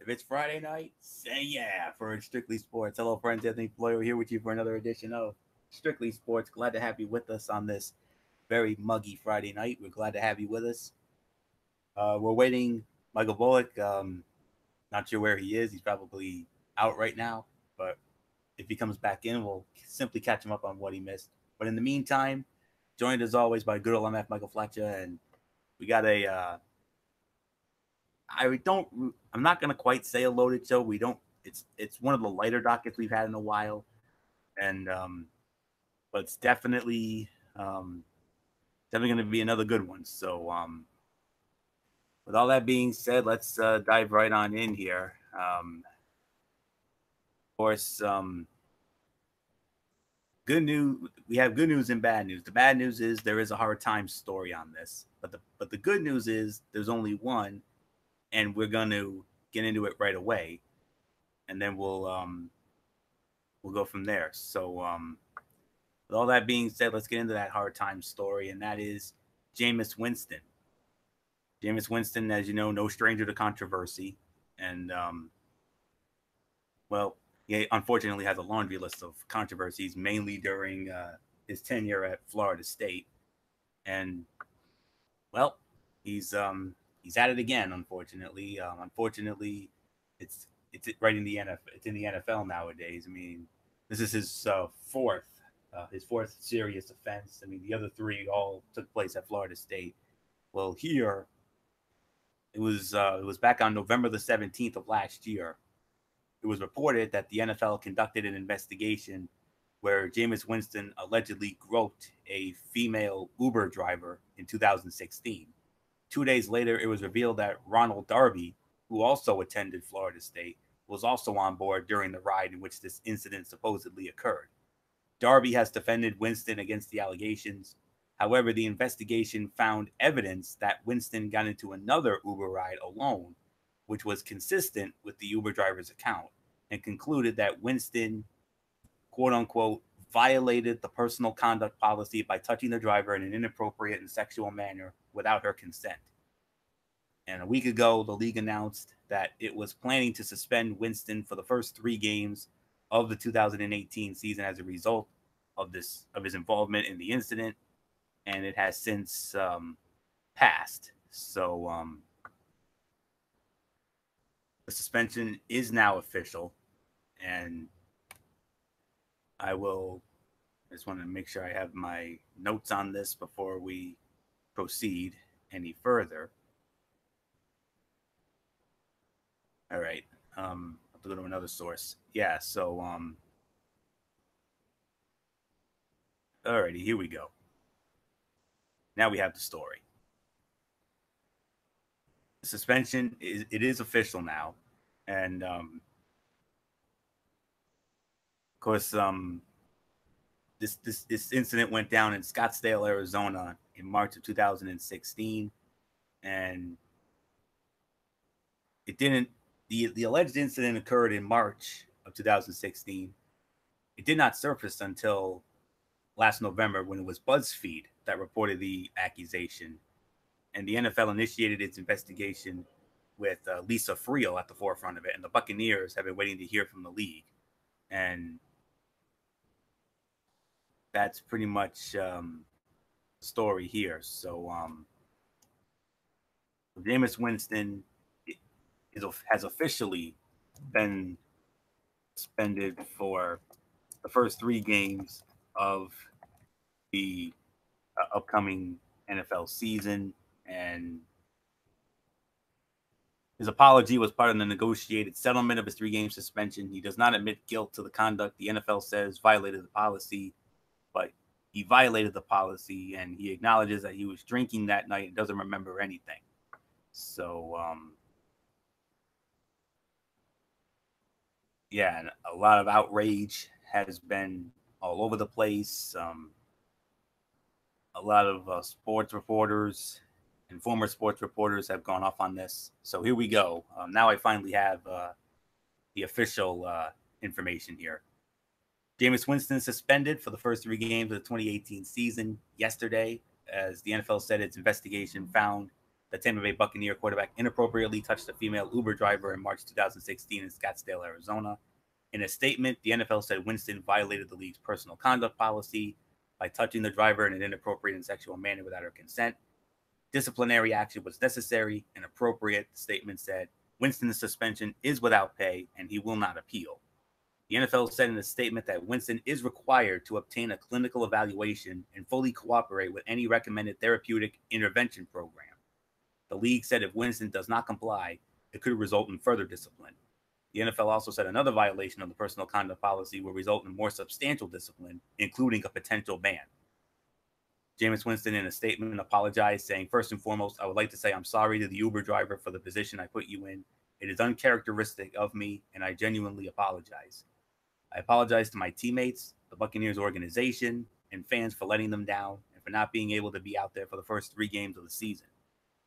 If it's Friday night, say yeah for Strictly Sports. Hello, friends. Anthony Floyer here with you for another edition of Strictly Sports. Glad to have you with us on this very muggy Friday night. We're glad to have you with us. We're waiting. Michael Bullock, not sure where he is. He's probably out right now. But if he comes back in, we'll simply catch him up on what he missed. But in the meantime, joined as always by good old MF Michael Fletcher. And we got I don't. I'm not gonna quite say a loaded show. We don't. It's one of the lighter dockets we've had in a while, and but it's um, definitely gonna be another good one. So with all that being said, let's dive right on in here. Of course, good news. We have good news and bad news. The bad news is there is a hard time story on this, but the good news is there's only one, and we're gonna get into it right away, and then we'll go from there. So, with all that being said, let's get into that hard time story, and that is Jameis Winston. Jameis Winston, as you know, no stranger to controversy, and well, he unfortunately has a laundry list of controversies, mainly during his tenure at Florida State, and well, he's at it again. Unfortunately, it's right in the NFL. It's in the NFL nowadays. I mean, this is his fourth serious offense. I mean, the other three all took place at Florida State. Well, here it was back on November the 17th of last year. It was reported that the NFL conducted an investigation where Jameis Winston allegedly groped a female Uber driver in 2016. 2 days later, it was revealed that Ronald Darby, who also attended Florida State, was also on board during the ride in which this incident supposedly occurred. Darby has defended Winston against the allegations. However, the investigation found evidence that Winston got into another Uber ride alone, which was consistent with the Uber driver's account, and concluded that Winston, quote unquote, violated the personal conduct policy by touching the driver in an inappropriate and sexual manner without her consent. And a week ago, the league announced that it was planning to suspend Winston for the first three games of the 2018 season as a result of his involvement in the incident, and it has since passed. So the suspension is now official, and I will. I just want to make sure I have my notes on this before we proceed any further. All right. I have to go to another source. Yeah. So alrighty, here we go. Now we have the story. The suspension is it is official now, and of course, this incident went down in Scottsdale, Arizona, in March of 2016, and it didn't. The alleged incident occurred in March of 2016. It did not surface until last November when it was BuzzFeed that reported the accusation, and the NFL initiated its investigation with Lisa Friel at the forefront of it, and the Buccaneers have been waiting to hear from the league, and that's pretty much the story here. So, Jameis Winston has officially been suspended for the first three games of the upcoming NFL season, and his apology was part of the negotiated settlement of his three-game suspension. He does not admit guilt to the conduct the NFL says violated the policy, but he violated the policy, and he acknowledges that he was drinking that night and doesn't remember anything. So, yeah, and a lot of outrage has been all over the place. A lot of sports reporters and former sports reporters have gone off on this. So here we go. Now I finally have the official information here. Jameis Winston suspended for the first three games of the 2018 season yesterday, as the NFL said its investigation found the Tampa Bay Buccaneer quarterback inappropriately touched a female Uber driver in March 2016 in Scottsdale, Arizona. In a statement, the NFL said Winston violated the league's personal conduct policy by touching the driver in an inappropriate and sexual manner without her consent. Disciplinary action was necessary and appropriate, the statement said. Winston's suspension is without pay, and he will not appeal. The NFL said in a statement that Winston is required to obtain a clinical evaluation and fully cooperate with any recommended therapeutic intervention program. The league said if Winston does not comply, it could result in further discipline. The NFL also said another violation of the personal conduct policy will result in more substantial discipline, including a potential ban. Jameis Winston, in a statement, apologized, saying, "First and foremost, I would like to say I'm sorry to the Uber driver for the position I put you in. It is uncharacteristic of me, and I genuinely apologize. I apologize to my teammates, the Buccaneers organization, and fans for letting them down and for not being able to be out there for the first 3 games of the season.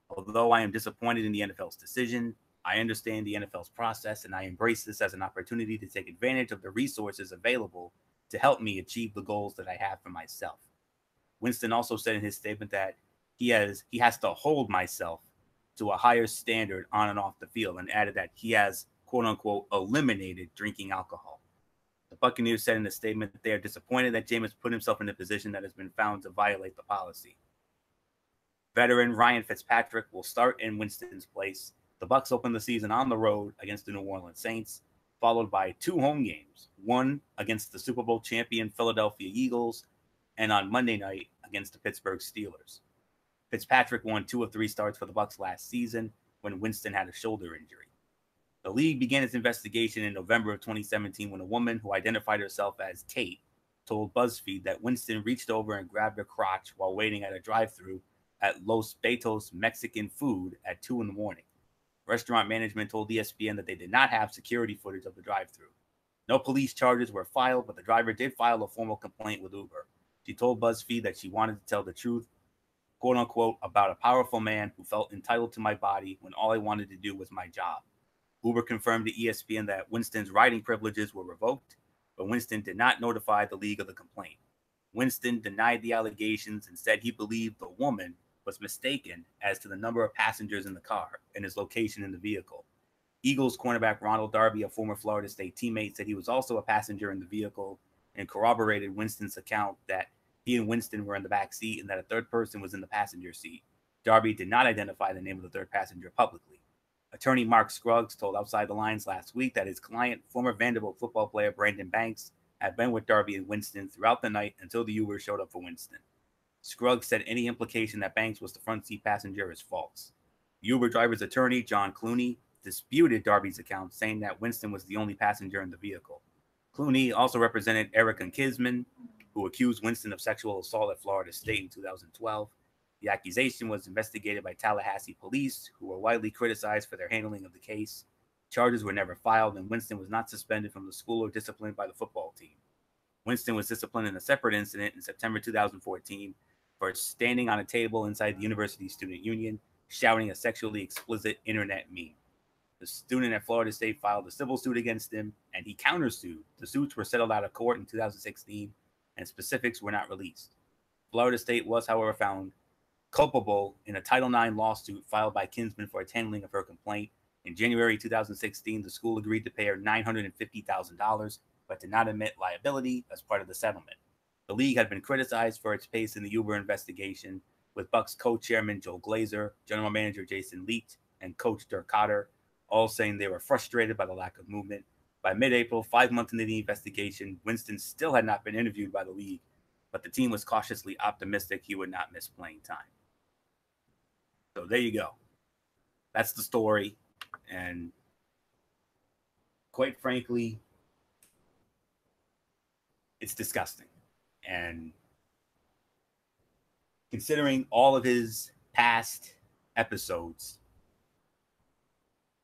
Although I am disappointed in the NFL's decision, I understand the NFL's process, and I embrace this as an opportunity to take advantage of the resources available to help me achieve the goals that I have for myself." Winston also said in his statement that he has to hold myself to a higher standard on and off the field, and added that he has, quote unquote, eliminated drinking alcohol. The Buccaneers said in a statement that they are disappointed that Jameis put himself in a position that has been found to violate the policy. Veteran Ryan Fitzpatrick will start in Winston's place. The Bucs open the season on the road against the New Orleans Saints, followed by 2 home games, one against the Super Bowl champion Philadelphia Eagles, and on Monday night against the Pittsburgh Steelers. Fitzpatrick won 2 of 3 starts for the Bucs last season when Winston had a shoulder injury. The league began its investigation in November of 2017 when a woman who identified herself as Kate told BuzzFeed that Winston reached over and grabbed her crotch while waiting at a drive-thru at Los Betos Mexican Food at 2 in the morning. Restaurant management told ESPN that they did not have security footage of the drive-thru. No police charges were filed, but the driver did file a formal complaint with Uber. She told BuzzFeed that she wanted to tell the truth, quote unquote, about a powerful man who felt entitled to my body when all I wanted to do was my job. Uber confirmed to ESPN that Winston's riding privileges were revoked, but Winston did not notify the league of the complaint. Winston denied the allegations and said he believed the woman was mistaken as to the number of passengers in the car and his location in the vehicle. Eagles cornerback Ronald Darby, a former Florida State teammate, said he was also a passenger in the vehicle and corroborated Winston's account that he and Winston were in the back seat and that a third person was in the passenger seat. Darby did not identify the name of the third passenger publicly. Attorney Mark Scruggs told Outside the Lines last week that his client, former Vanderbilt football player Brandon Banks, had been with Darby and Winston throughout the night until the Uber showed up for Winston. Scruggs said any implication that Banks was the front seat passenger is false. The Uber driver's attorney, John Clooney, disputed Darby's account, saying that Winston was the only passenger in the vehicle. Clooney also represented Erica Kisman, who accused Winston of sexual assault at Florida State in 2012. The accusation was investigated by Tallahassee police, who were widely criticized for their handling of the case. Charges were never filed, and Winston was not suspended from the school or disciplined by the football team. Winston was disciplined in a separate incident in September 2014 for standing on a table inside the university student union, shouting a sexually explicit internet meme. The student at Florida State filed a civil suit against him, and he countersued. The suits were settled out of court in 2016, and specifics were not released. Florida State was, however, found culpable in a Title IX lawsuit filed by Kinsman for its handling of her complaint. In January 2016, the school agreed to pay her $950,000, but did not admit liability as part of the settlement. The league had been criticized for its pace in the Uber investigation, with Bucs co-chairman Joe Glazer, general manager Jason Leach, and coach Dirk Koetter all saying they were frustrated by the lack of movement. By mid-April, 5 months into the investigation, Winston still had not been interviewed by the league, but the team was cautiously optimistic he would not miss playing time. So there you go. That's the story. And quite frankly, it's disgusting. And considering all of his past episodes,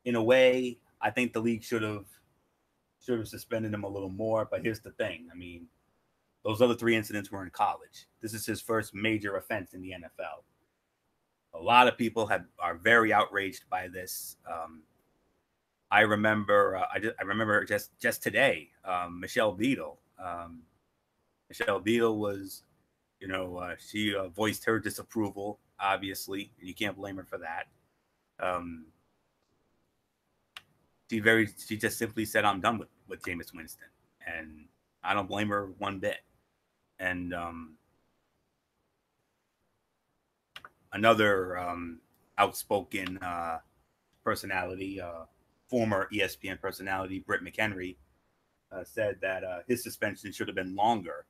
in a way, I think the league should have suspended him a little more. But here's the thing. I mean, those other 3 incidents were in college. This is his first major offense in the NFL. A lot of people are very outraged by this. I remember just today, Michelle Beadle. Michelle Beadle was, she voiced her disapproval obviously, and you can't blame her for that. She just simply said, "I'm done with Jameis Winston," and I don't blame her one bit. And another outspoken personality, former ESPN personality, Britt McHenry, said that his suspension should have been longer,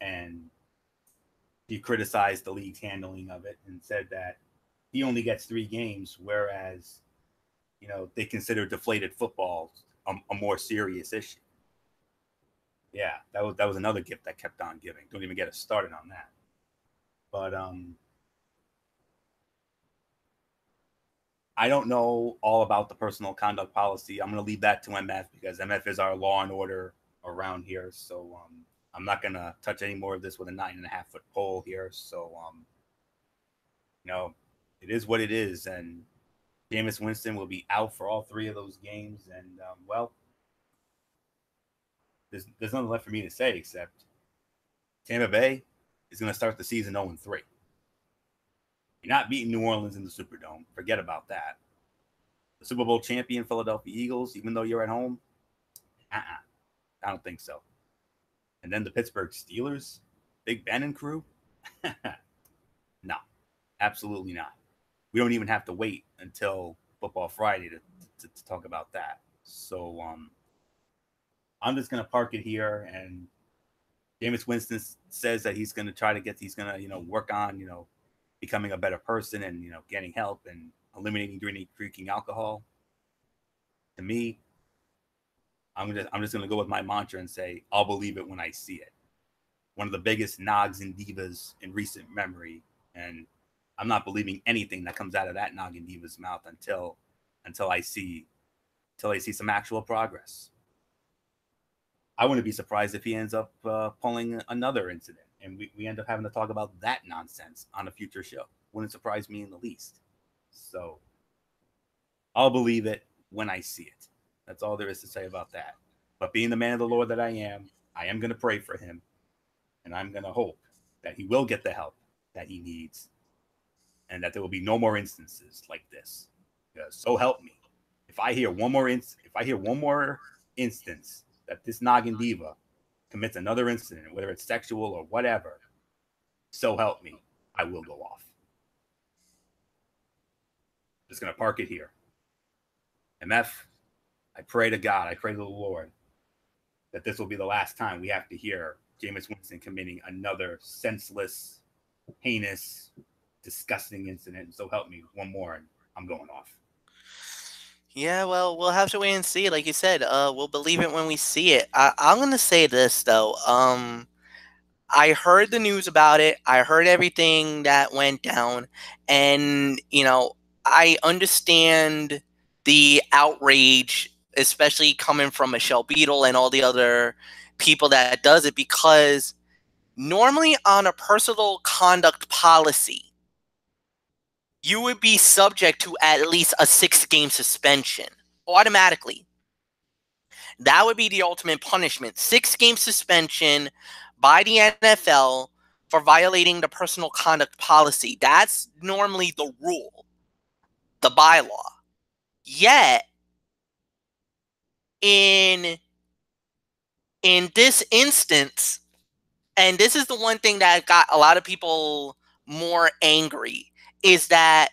and he criticized the league's handling of it and said that he only gets 3 games, whereas they consider deflated football a more serious issue. Yeah, that was another gift that kept on giving. Don't even get us started on that. But I don't know all about the personal conduct policy. I'm going to leave that to MF because MF is our law and order around here. So I'm not going to touch any more of this with a 9.5-foot pole here. So, it is what it is. And Jameis Winston will be out for all 3 of those games. And, there's nothing left for me to say except Tampa Bay is going to start the season 0-3. You're not beating New Orleans in the Superdome. Forget about that. The Super Bowl champion Philadelphia Eagles, even though you're at home, I don't think so. And then the Pittsburgh Steelers, Big Ben and crew, no, absolutely not. We don't even have to wait until Football Friday to talk about that. So I'm just going to park it here. And Jameis Winston says that he's going to work on, becoming a better person and, getting help and eliminating drinking alcohol. To me, I'm just going to go with my mantra and say, I'll believe it when I see it. One of the biggest nogs and divas in recent memory. And I'm not believing anything that comes out of that nog and diva's mouth until I see some actual progress. I wouldn't be surprised if he ends up pulling another incident and we end up having to talk about that nonsense on a future show. Wouldn't surprise me in the least. So I'll believe it when I see it. That's all there is to say about that. But being the man of the Lord that I am going to pray for him. And I'm going to hope that he will get the help that he needs and that there will be no more instances like this. Because so help me. If I hear one more instance that this noggin diva commits another incident, whether it's sexual or whatever, so help me, I will go off. Just going to park it here. MF, I pray to God, I pray to the Lord that this will be the last time we have to hear Jameis Winston committing another senseless, heinous, disgusting incident. So help me, one more, and I'm going off. Yeah, well, we'll have to wait and see. Like you said, we'll believe it when we see it. I'm going to say this, though. I heard the news about it. I heard everything that went down. And, I understand the outrage, especially coming from Michelle Beadle and all the other people that does it, because normally on a personal conduct policy, you would be subject to at least a 6-game suspension automatically. That would be the ultimate punishment. 6-game suspension by the NFL for violating the personal conduct policy. That's normally the rule, the bylaw. Yet, in this instance, and this is the one thing that got a lot of people more angry, is that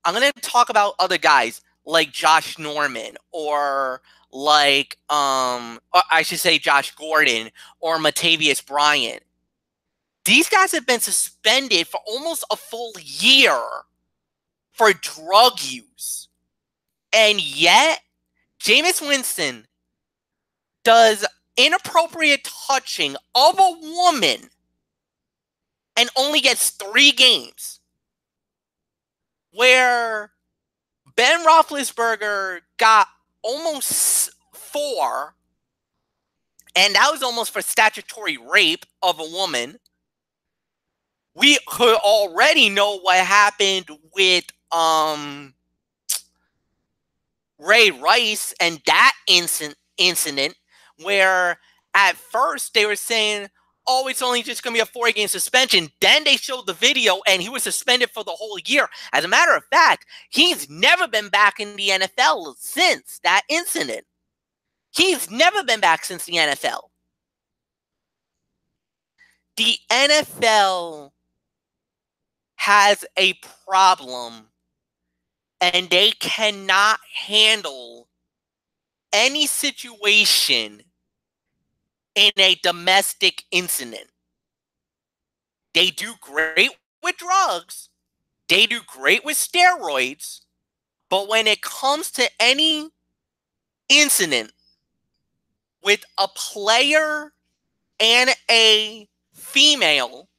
I'm going to talk about other guys like Josh Norman or like, or I should say Josh Gordon or Matavius Bryant. These guys have been suspended for almost a full year for drug use. And yet, Jameis Winston does inappropriate touching of a woman and only gets 3 games. Where Ben Roethlisberger got almost 4, and that was almost for statutory rape of a woman. We could already know what happened with Ray Rice and that incident where at first they were saying, oh, it's only just going to be a 4-game suspension. Then they showed the video, and he was suspended for the whole year. As a matter of fact, he's never been back in the NFL since that incident. He's never been back since the NFL. The NFL has a problem, and they cannot handle any situation in a domestic incident. They do great with drugs. They do great with steroids. But when it comes to any incident with a player and a female,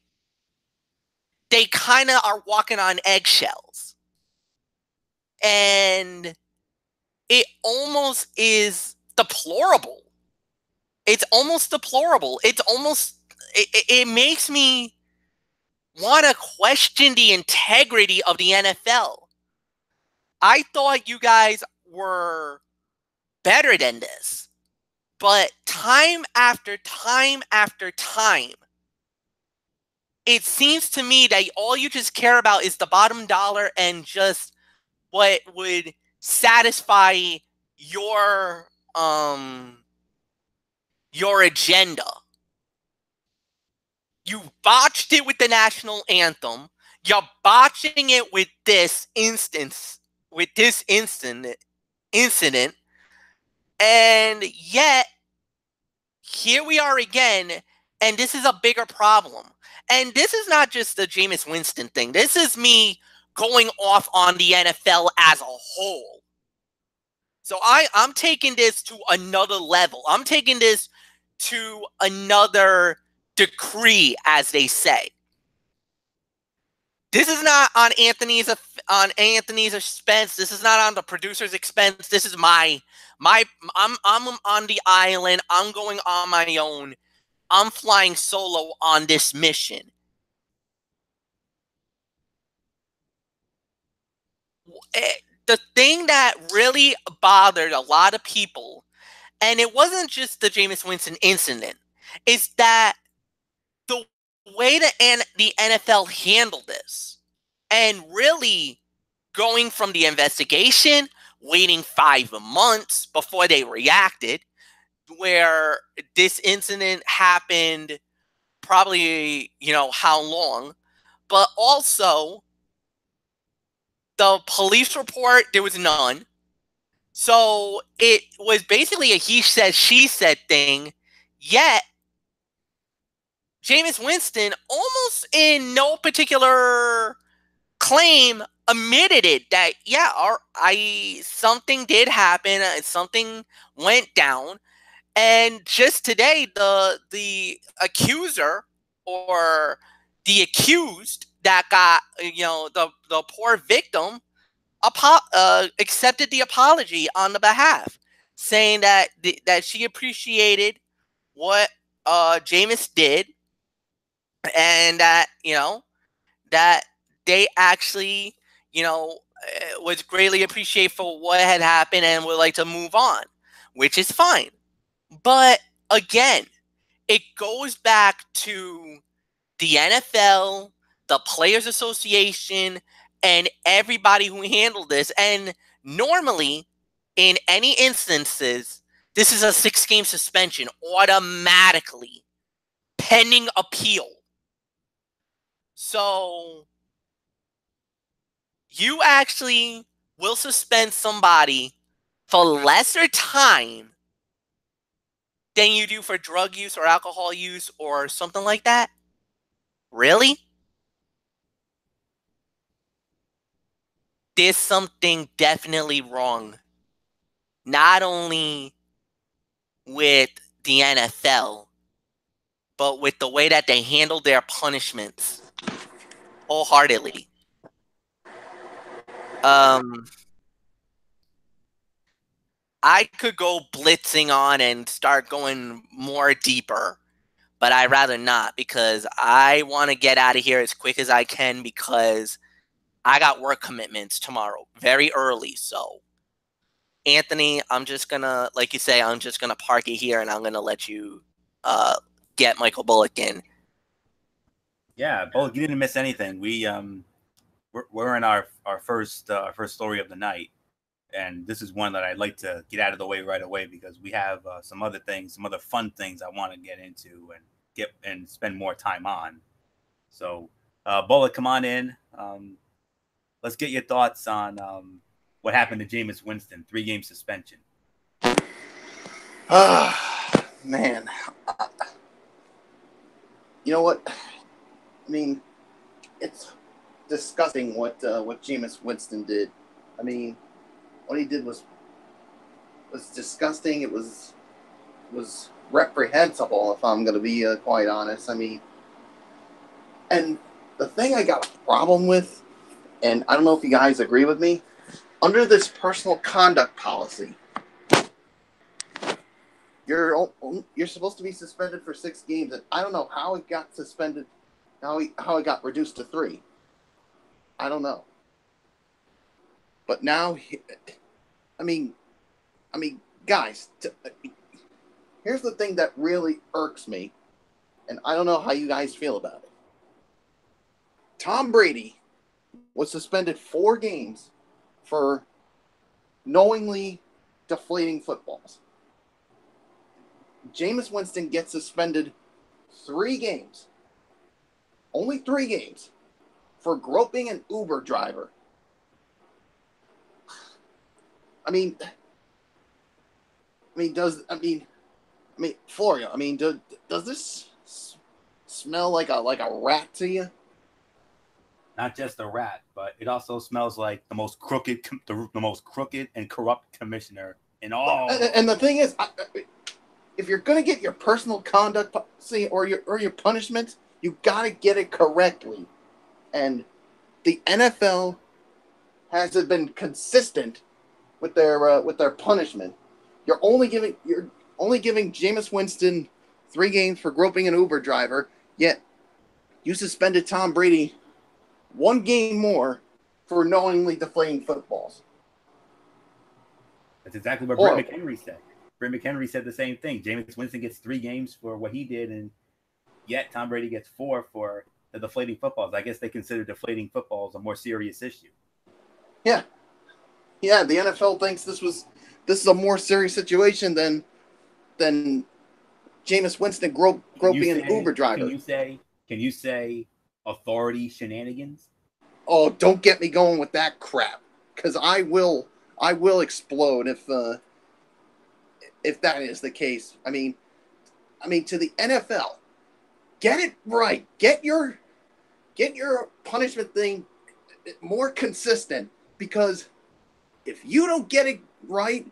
they kind of are walking on eggshells. And it almost is deplorable. It's almost deplorable. It's almost, it makes me want to question the integrity of the NFL. I thought you guys were better than this. But time after time after time, it seems to me that all you just care about is the bottom dollar and just what would satisfy your agenda. You botched it with the national anthem. You're botching it with this incident. And yet, here we are again, and this is a bigger problem. And this is not just the Jameis Winston thing. This is me going off on the NFL as a whole. So I'm taking this to another level. I'm taking this to another decree, as they say. This is not on Anthony's expense. This is not on the producer's expense. This is I'm on the island. I'm going on my own. I'm flying solo on this mission. The thing that really bothered a lot of people, and it wasn't just the Jameis Winston incident, is that the way that the NFL handled this, and really going from the investigation, waiting 5 months before they reacted, where this incident happened probably, how long, but also the police report, there was none. So it was basically a he said, she said thing, yet Jameis Winston, almost in no particular claim, admitted it that, yeah, something did happen, something went down. And just today, the accuser or the accused that got, the poor victim accepted the apology on the behalf, saying that that she appreciated what Jameis did, and that that they actually was greatly appreciated for what had happened and would like to move on, which is fine. But again, it goes back to the NFL, the Players Association, and everybody who handled this. And normally, in any instances, this is a 6-game suspension automatically, pending appeal. So you actually will suspend somebody for lesser time than you do for drug use or alcohol use or something like that? Really? There's something definitely wrong. Not only with the NFL, but with the way that they handle their punishments wholeheartedly. I could go blitzing on and start going more deeper, but I'd rather not, because I want to get out of here as quick as I can, because I got work commitments tomorrow very early. So, Anthony, I'm just going to, like you say, I'm just going to park it here, and I'm going to let you get Michael Bullock in. Yeah, Bullock, you didn't miss anything. We're in our first story of the night, and this is one that I'd like to get out of the way right away because we have some other fun things I want to get into and spend more time on. So, Bullock, come on in. Let's get your thoughts on what happened to Jameis Winston, 3-game suspension. Man. You know what? I mean, it's disgusting what Jameis Winston did. I mean, what he did was disgusting. It was reprehensible, if I'm going to be quite honest. I mean, and the thing I got a problem with, and I don't know if you guys agree with me, under this personal conduct policy, you're supposed to be suspended for 6 games, and I don't know how it got suspended, how it got reduced to 3. I don't know. But now, I mean, guys, here's the thing that really irks me, and I don't know how you guys feel about it. Tom Brady was suspended 4 games for knowingly deflating footballs. Jameis Winston gets suspended 3 games, only 3 games, for groping an Uber driver. I mean, Florio, does this smell like a rat to you? Not just a rat, but it also smells like the most crooked and corrupt commissioner in all. And the thing is, if you're gonna get your personal conduct or your punishment, you gotta get it correctly. And the NFL hasn't been consistent with their punishment. You're only giving Jameis Winston 3 games for groping an Uber driver, yet you suspended Tom Brady 1 game more for knowingly deflating footballs. That's exactly what Brett McHenry said. Brett McHenry said the same thing. Jameis Winston gets 3 games for what he did, and yet Tom Brady gets 4 for the deflating footballs. I guess they consider deflating footballs a more serious issue. Yeah. Yeah, the NFL thinks this is a more serious situation than Jameis Winston groping an Uber driver. Can you say authority shenanigans? Oh, don't get me going with that crap, because I will explode if that is the case. I mean, to the NFL, get it right. Get your punishment thing more consistent, because if you don't get it right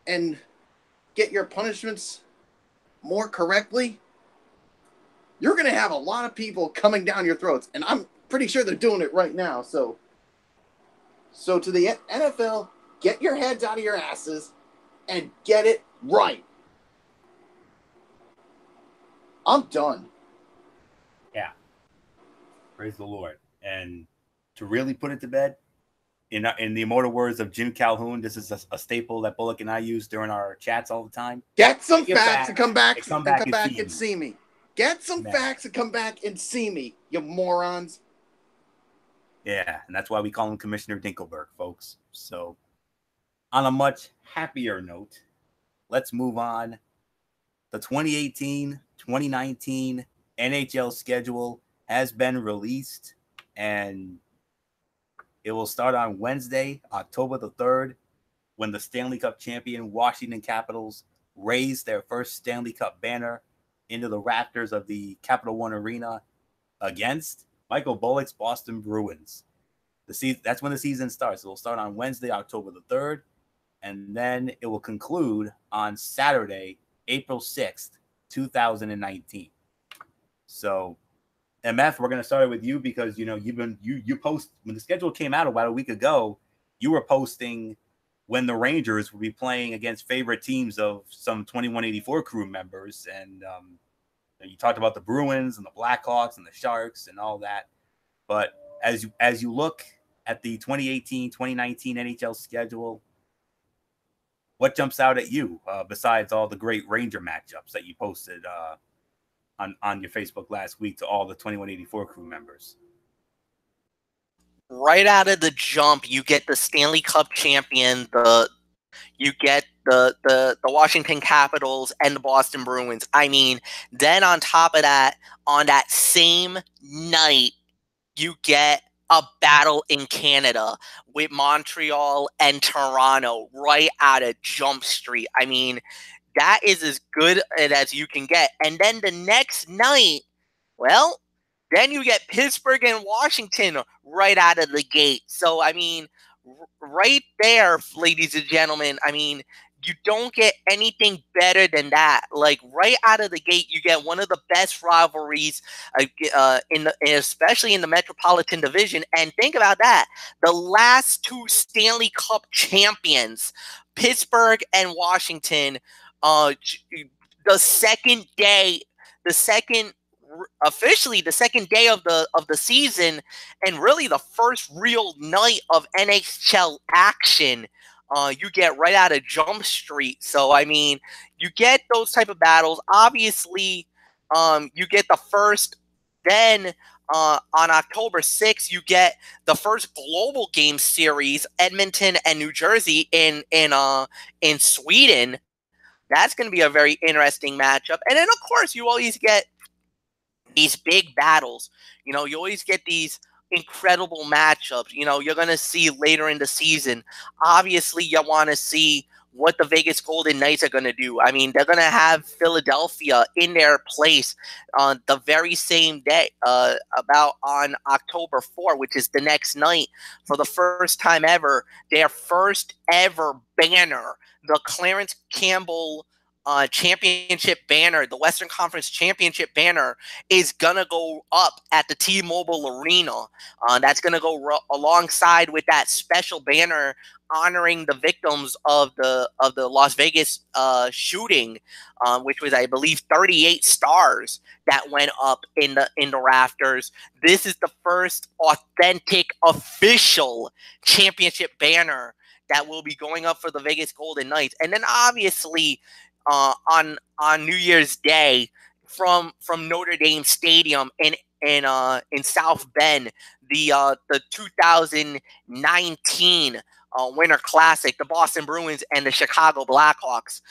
and get your punishments more correctly, you're going to have a lot of people coming down your throats. And I'm pretty sure they're doing it right now. So to the NFL, get your heads out of your asses and get it right. I'm done. Yeah. Praise the Lord. And to really put it to bed, in the immortal words of Jim Calhoun, this is a staple that Bullock and I use during our chats all the time. Get some facts and come back and see me. Get some facts and come back and see me, you morons. Yeah, and that's why we call him Commissioner Dinkelberg, folks. So, on a much happier note, let's move on. The 2018-2019 NHL schedule has been released, and it will start on Wednesday, October the 3rd, when the Stanley Cup champion Washington Capitals raise their first Stanley Cup banner into the rafters of the Capital One Arena against Michael Bullock's Boston Bruins. That's when the season starts. It will start on Wednesday, October the 3rd, and then it will conclude on Saturday, April 6th, 2019. So, MF, we're going to start with you because, you post when the schedule came out about a week ago, you were posting when the Rangers will be playing against favorite teams of some 2184 crew members. And you talked about the Bruins and the Blackhawks and the Sharks and all that. But as you look at the 2018-2019 NHL schedule, what jumps out at you besides all the great Ranger matchups that you posted on your Facebook last week to all the 2184 crew members. Right out of the jump, you get the Stanley Cup champion, you get the Washington Capitals and the Boston Bruins. I mean, then on top of that, on that same night, you get a battle in Canada with Montreal and Toronto right out of Jump Street. I mean, that is as good as you can get. And then the next night, well, then you get Pittsburgh and Washington right out of the gate. So, I mean, right there, ladies and gentlemen, I mean, you don't get anything better than that. Like right out of the gate, you get one of the best rivalries, especially in the Metropolitan Division. And think about that: the last two Stanley Cup champions, Pittsburgh and Washington, the second day of the season, and really the first real night of NHL action, you get right out of Jump Street. So I mean, you get those type of battles. Obviously, you get the first. Then on October 6th, you get the first global game series, Edmonton and New Jersey in Sweden. That's going to be a very interesting matchup. And then of course, you always get these big battles. You know, you always get these incredible matchups. You know, you're going to see later in the season. Obviously, you want to see what the Vegas Golden Knights are going to do. I mean, they're going to have Philadelphia in their place on the very same day, about on October 4th, which is the next night, for the first time ever, their first ever banner, the Clarence Campbell championship banner, the Western Conference championship banner, is gonna go up at the T-Mobile Arena. That's gonna go alongside with that special banner honoring the victims of the Las Vegas shooting, which was, I believe, 38 stars that went up in the rafters. This is the first authentic, official championship banner that will be going up for the Vegas Golden Knights. And then obviously, on New Year's Day, from Notre Dame Stadium in South Bend, the 2019 Winter Classic, the Boston Bruins and the Chicago Blackhawks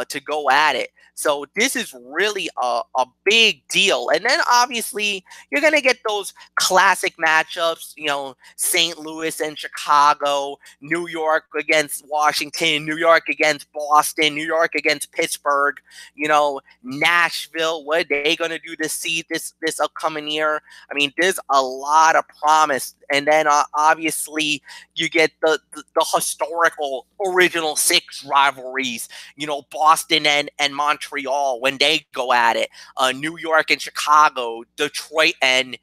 to go at it. So this is really a big deal. And then obviously you're going to get those classic matchups, you know, St. Louis and Chicago, New York against Washington, New York against Boston, New York against Pittsburgh, you know, Nashville. What are they going to do to see this upcoming year? I mean, there's a lot of promise. And then obviously you get the historical original six rivalries, you know, Boston and Montreal when they go at it, New York and Chicago, Detroit and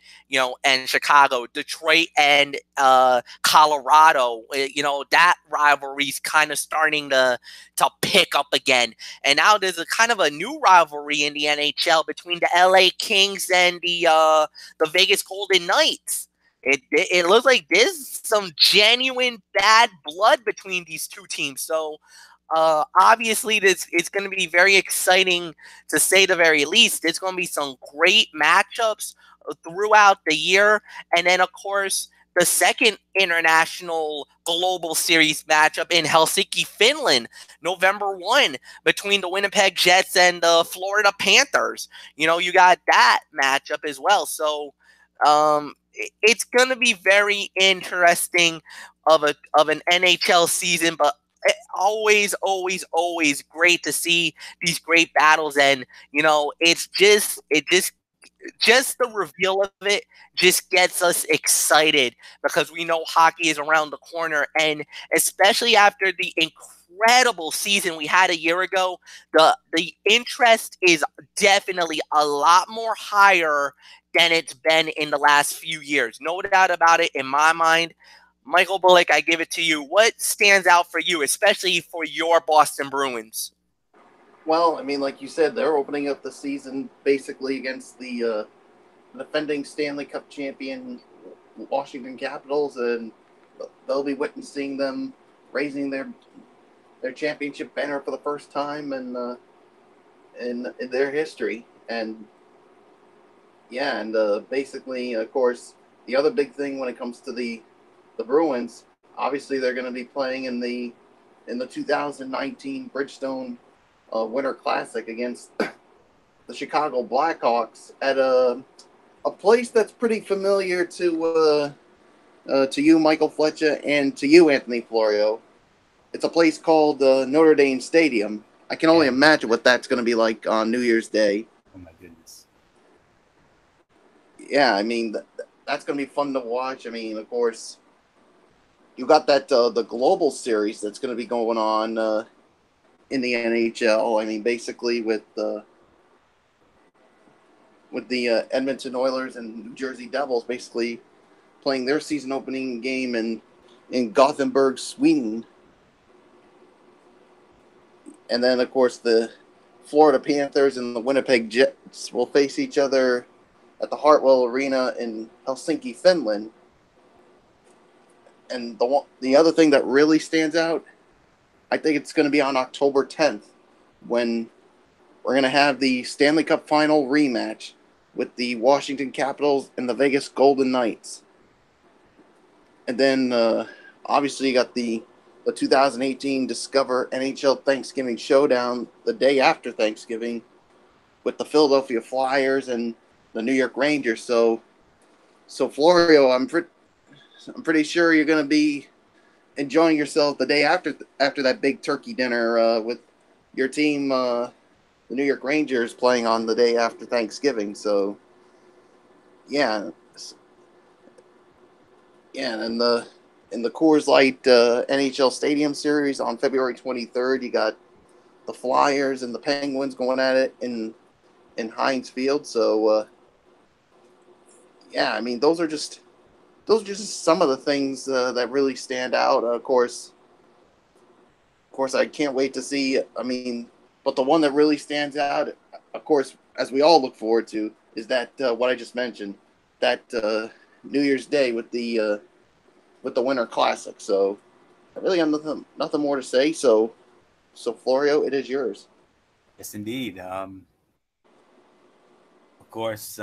Chicago, Detroit and Colorado. You know, that rivalry's kind of starting to pick up again. And now there's a kind of a new rivalry in the NHL between the LA Kings and the Vegas Golden Knights. It looks like there's some genuine bad blood between these two teams. So obviously it's going to be very exciting, to say the very least. There's going to be some great matchups throughout the year. And then, of course, the second international global series matchup in Helsinki, Finland, November 1, between the Winnipeg Jets and the Florida Panthers. You know, you got that matchup as well. So it's going to be very interesting of an NHL season, but always great to see these great battles. And you know, it's just the reveal of it just gets us excited, because we know hockey is around the corner, and especially after the incredible season we had a year ago, the interest is definitely a lot more higher than it's been in the last few years. No doubt about it in my mind. Michael Bullock, I give it to you. What stands out for you, especially for your Boston Bruins? Well, I mean, like you said, they're opening up the season basically against the defending Stanley Cup champion Washington Capitals, and they'll be witnessing them raising their championship banner for the first time in their history. And Yeah, and basically, of course, the other big thing when it comes to the Bruins, obviously they're going to be playing in the 2019 Bridgestone Winter Classic against the Chicago Blackhawks at a place that's pretty familiar to you, Michael Fletcher, and to you, Anthony Florio. It's a place called Notre Dame Stadium. I can only imagine what that's going to be like on New Year's Day. Oh my goodness. Yeah, I mean that's going to be fun to watch. I mean, of course, you got that the global series that's going to be going on in the NHL. I mean, basically with the Edmonton Oilers and New Jersey Devils basically playing their season opening game in Gothenburg, Sweden. And then, of course, the Florida Panthers and the Winnipeg Jets will face each other at the Hartwell Arena in Helsinki, Finland. And the other thing that really stands out, I think it's going to be on October 10th when we're going to have the Stanley Cup Final rematch with the Washington Capitals and the Vegas Golden Knights. And then, obviously, you got the 2018 Discover NHL Thanksgiving Showdown the day after Thanksgiving with the Philadelphia Flyers and the New York Rangers. So Florio, I'm pretty sure you're going to be enjoying yourself the day after that big turkey dinner with your team, the New York Rangers, playing on the day after Thanksgiving. So, yeah, and in the Coors Light NHL Stadium Series on February 23rd, you got the Flyers and the Penguins going at it in Heinz Field. So, yeah, I mean those are just some of the things that really stand out. Of course, I can't wait to see. I mean, but the one that really stands out, of course, as we all look forward to, is that what I just mentioned, that New Year's Day with the Winter Classic. So I really have nothing more to say. So Florio, it is yours. Yes, indeed. Of course,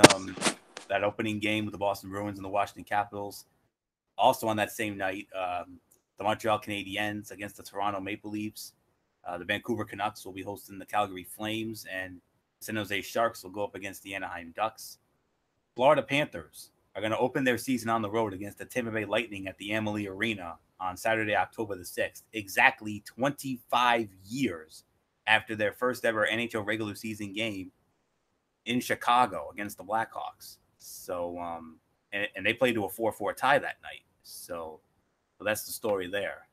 that opening game with the Boston Bruins and the Washington Capitals. Also on that same night, the Montreal Canadiens against the Toronto Maple Leafs. The Vancouver Canucks will be hosting the Calgary Flames, and San Jose Sharks will go up against the Anaheim Ducks. Florida Panthers are going to open their season on the road against the Tampa Bay Lightning at the Amalie Arena on Saturday, October the 6th, exactly 25 years after their first ever NHL regular season game in Chicago against the Blackhawks. So, and they played to a 4-4 tie that night. So that's the story there.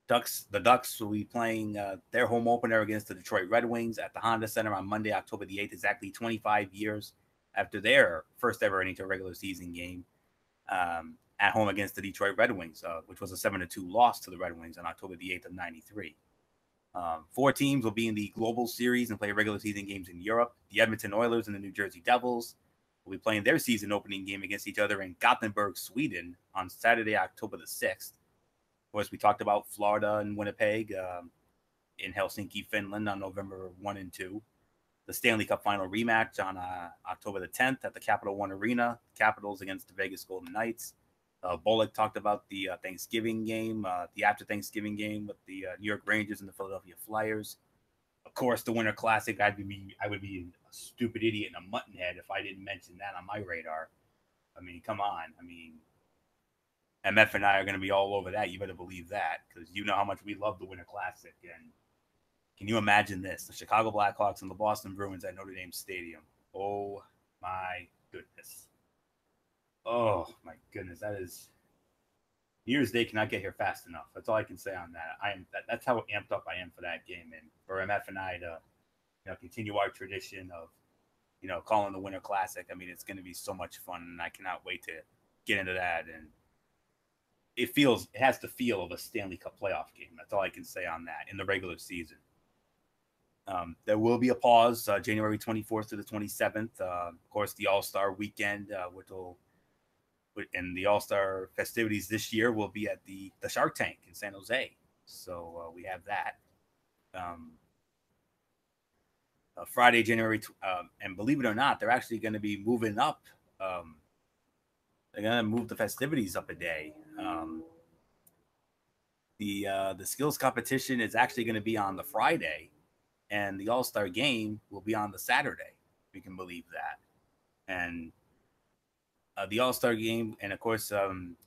The Ducks will be playing their home opener against the Detroit Red Wings at the Honda Center on Monday, October the 8th, exactly 25 years after their first ever NHL regular season game at home against the Detroit Red Wings, which was a 7-2 loss to the Red Wings on October the 8th of 93. 4 teams will be in the Global Series and play regular season games in Europe. The Edmonton Oilers and the New Jersey Devils will be playing their season opening game against each other in Gothenburg, Sweden on Saturday, October the 6th. Of course, we talked about Florida and Winnipeg in Helsinki, Finland on November 1 and 2. The Stanley Cup Final rematch on October the 10th at the Capital One Arena. Capitals against the Vegas Golden Knights. Bullock talked about the Thanksgiving game, the after Thanksgiving game with the New York Rangers and the Philadelphia Flyers. Of course, the Winter Classic. I would be a stupid idiot and a muttonhead if I didn't mention that on my radar. I mean, come on. I mean, MF and I are going to be all over that. You better believe that, because you know how much we love the Winter Classic. And can you imagine this? The Chicago Blackhawks and the Boston Bruins at Notre Dame Stadium. Oh, my goodness. Oh, my goodness. That is... New Year's Day cannot get here fast enough. That's all I can say on that. That's how amped up I am for that game. And for MF and I to continue our tradition of calling the Winter Classic. I mean, it's going to be so much fun, and I cannot wait to get into that. And it has the feel of a Stanley Cup playoff game. That's all I can say on that in the regular season. There will be a pause January 24th to the 27th. Of course, the All-Star weekend, and the All-Star festivities this year will be at the Shark Tank in San Jose. So we have that. Friday, and believe it or not, they're actually going to be moving up. They're going to move the festivities up a day. The skills competition is actually going to be on the Friday, and the All-Star game will be on the Saturday. If you can believe that. And the All-Star game, and of course, that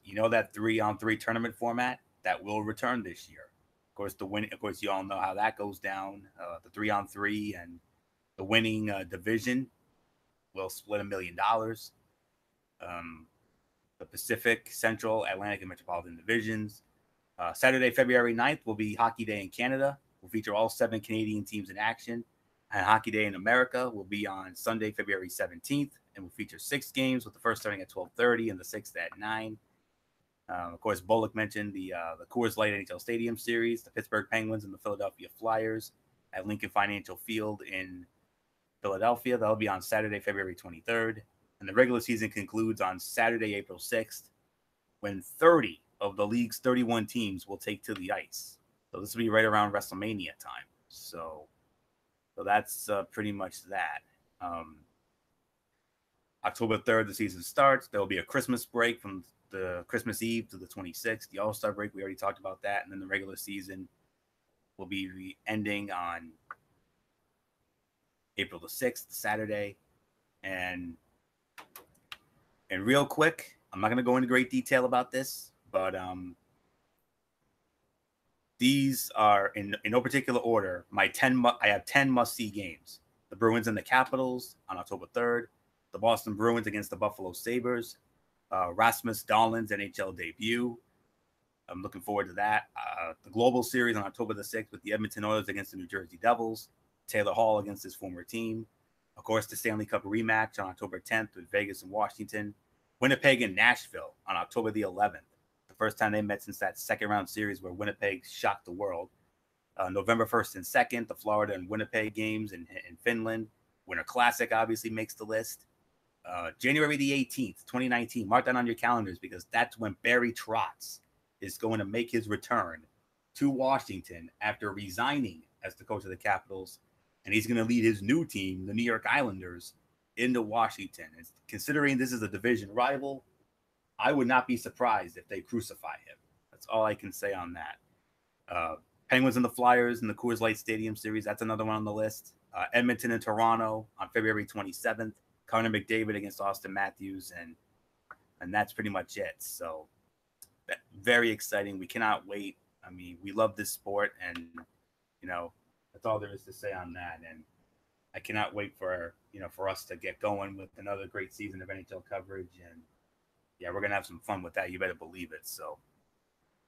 3-on-3 tournament format that will return this year. Of course, you all know how that goes down. The 3-on-3 and the winning division will split $1 million. The Pacific, Central, Atlantic, and Metropolitan divisions. Saturday, February 9th will be Hockey Day in Canada. We'll feature all 7 Canadian teams in action. And Hockey Day in America will be on Sunday, February 17th, and will feature 6 games, with the first starting at 12:30 and the 6th at 9. Of course, Bullock mentioned the Coors Light NHL Stadium Series, the Pittsburgh Penguins and the Philadelphia Flyers at Lincoln Financial Field in Philadelphia. That'll be on Saturday, February 23rd. And the regular season concludes on Saturday, April 6th, when 30 of the league's 31 teams will take to the ice. So this will be right around WrestleMania time. So that's pretty much that. October 3rd, the season starts. There will be a Christmas break from the Christmas Eve to the 26th. The All-Star break, we already talked about that. And then the regular season will be ending on April the 6th, Saturday. And real quick, I'm not going to go into great detail about this, but these are, in no particular order, I have 10 must-see games. The Bruins and the Capitals on October 3rd. The Boston Bruins against the Buffalo Sabres. Rasmus Dahlin's NHL debut. I'm looking forward to that. The Global Series on October the 6th with the Edmonton Oilers against the New Jersey Devils. Taylor Hall against his former team. Of course, the Stanley Cup rematch on October 10th with Vegas and Washington. Winnipeg and Nashville on October the 11th. The first time they met since that second-round series where Winnipeg shocked the world. November 1st and 2nd, the Florida and Winnipeg games in Finland. Winter Classic obviously makes the list. January the 18th, 2019. Mark that on your calendars because that's when Barry Trotz is going to make his return to Washington after resigning as the coach of the Capitals. And he's going to lead his new team, the New York Islanders, into Washington. And considering this is a division rival, I would not be surprised if they crucify him. That's all I can say on that. Penguins and the Flyers in the Coors Light Stadium Series. That's another one on the list. Edmonton and Toronto on February 27th. Connor McDavid against Austin Matthews. And that's pretty much it. So very exciting. We cannot wait. I mean, we love this sport. And, that's all there is to say on that. And I cannot wait for us to get going with another great season of NHL coverage. And yeah, we're going to have some fun with that. You better believe it. So,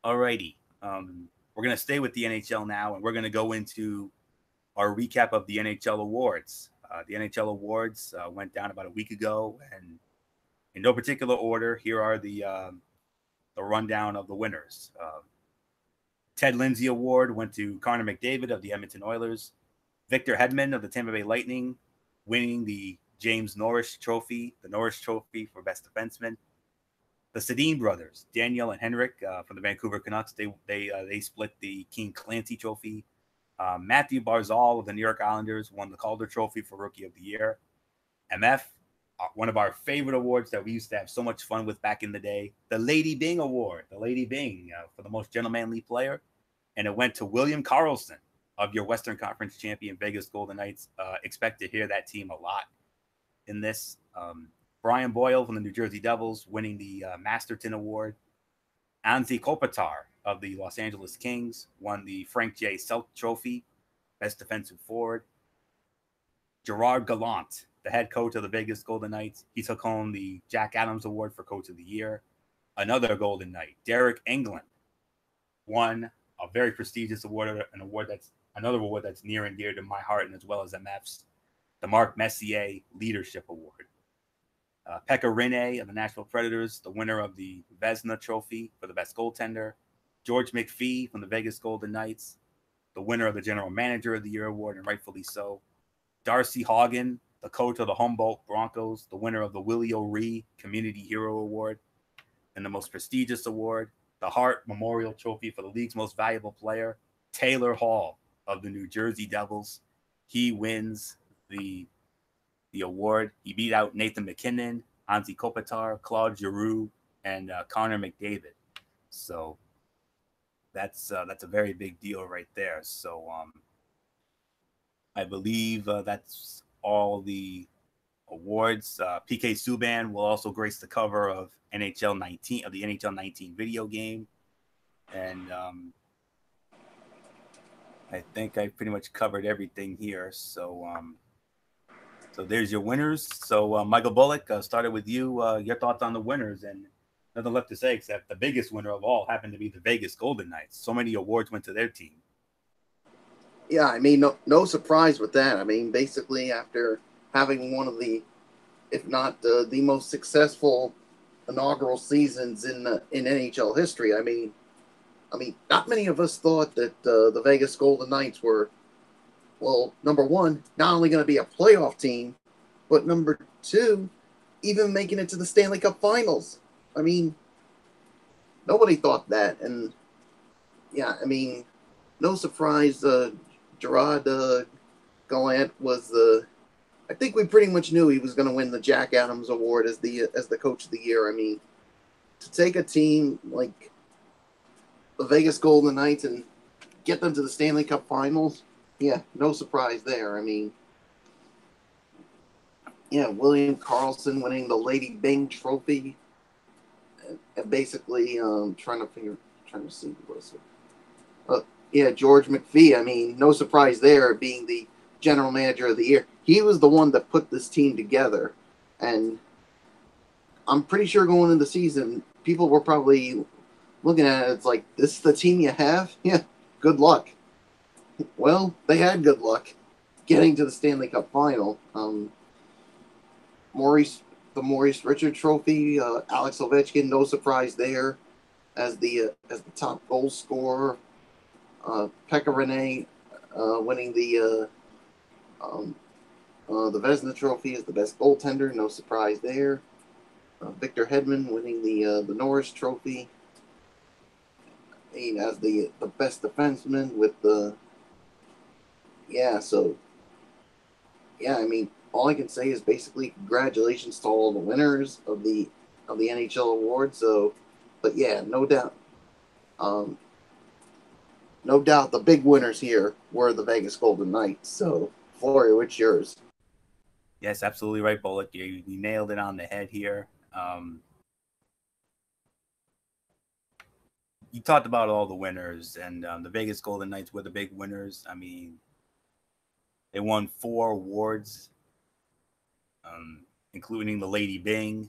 alrighty. We're going to stay with the NHL now, and we're going to go into our recap of the NHL awards. The NHL awards went down about a week ago, and in no particular order, here are the rundown of the winners. Ted Lindsay Award went to Connor McDavid of the Edmonton Oilers. Victor Hedman of the Tampa Bay Lightning, winning the James Norris Trophy, the Norris Trophy for Best Defenseman. The Sedin brothers, Daniel and Henrik from the Vancouver Canucks, they split the King Clancy Trophy. Matthew Barzal of the New York Islanders won the Calder Trophy for Rookie of the Year. MF, one of our favorite awards that we used to have so much fun with back in the day, the Lady Byng Award, the Lady Byng for the most gentlemanly player. And it went to William Karlsson of your Western Conference champion Vegas Golden Knights. Expect to hear that team a lot in this. Brian Boyle from the New Jersey Devils winning the Masterton Award. Anze Kopitar of the Los Angeles Kings won the Frank J. Selk Trophy, Best Defensive Forward. Gerard Gallant, the head coach of the Vegas Golden Knights, he took home the Jack Adams Award for Coach of the Year. Another Golden Knight, Derek Englund, won a very prestigious award, another award that's near and dear to my heart, and as well as MF's, the Mark Messier Leadership Award. Pekka Rinne of the Nashville Predators, the winner of the Vezina Trophy for the best goaltender. George McPhee from the Vegas Golden Knights, the winner of the General Manager of the Year Award, and rightfully so. Darcy Haugen, the coach of the Humboldt Broncos, the winner of the Willie O'Ree Community Hero Award. And the most prestigious award, the Hart Memorial Trophy for the league's most valuable player, Taylor Hall of the New Jersey Devils. He wins the award. He beat out Nathan McKinnon, Anze Kopitar, Claude Giroux, and Connor McDavid. So that's a very big deal right there. So I believe that's all the awards. PK Subban will also grace the cover of the NHL 19 video game, and I think I pretty much covered everything here. So so there's your winners. So Michael Bullock, started with you. Your thoughts on the winners, and nothing left to say except the biggest winner of all happened to be the Vegas Golden Knights. So many awards went to their team. Yeah, I mean, no surprise with that. I mean, basically, after having one of the, if not the most successful inaugural seasons in NHL history, I mean, not many of us thought that the Vegas Golden Knights were, well, number one, not only going to be a playoff team, but number two, even making it to the Stanley Cup Finals. I mean, nobody thought that, and yeah, I mean, no surprise. Gerard Gallant was I think we pretty much knew he was going to win the Jack Adams Award as the coach of the year. I mean, to take a team like the Vegas Golden Knights and get them to the Stanley Cup Finals, yeah, no surprise there. I mean, yeah, William Karlsson winning the Lady Byng Trophy, and basically trying to see who was it. Yeah, George McPhee. I mean, no surprise there, being the general manager of the year. He was the one that put this team together, and I'm pretty sure going into the season, people were probably looking at it. It's like, this is the team you have? Yeah, good luck. Well, they had good luck getting to the Stanley Cup Final. The Maurice Richard Trophy, Alex Ovechkin, no surprise there, as the top goal scorer. Pekka Rinne winning the Vezina Trophy as the best goaltender, no surprise there. Victor Hedman winning the Norris Trophy, I mean, as the best defenseman with the I mean, all I can say is basically congratulations to all the winners of the NHL award. So, but yeah, no doubt. No doubt the big winners here were the Vegas Golden Knights. So, Flory, what's yours? Yes, absolutely right, Bullock. You nailed it on the head here. You talked about all the winners, and the Vegas Golden Knights were the big winners. I mean, they won 4 awards, including the Lady Byng,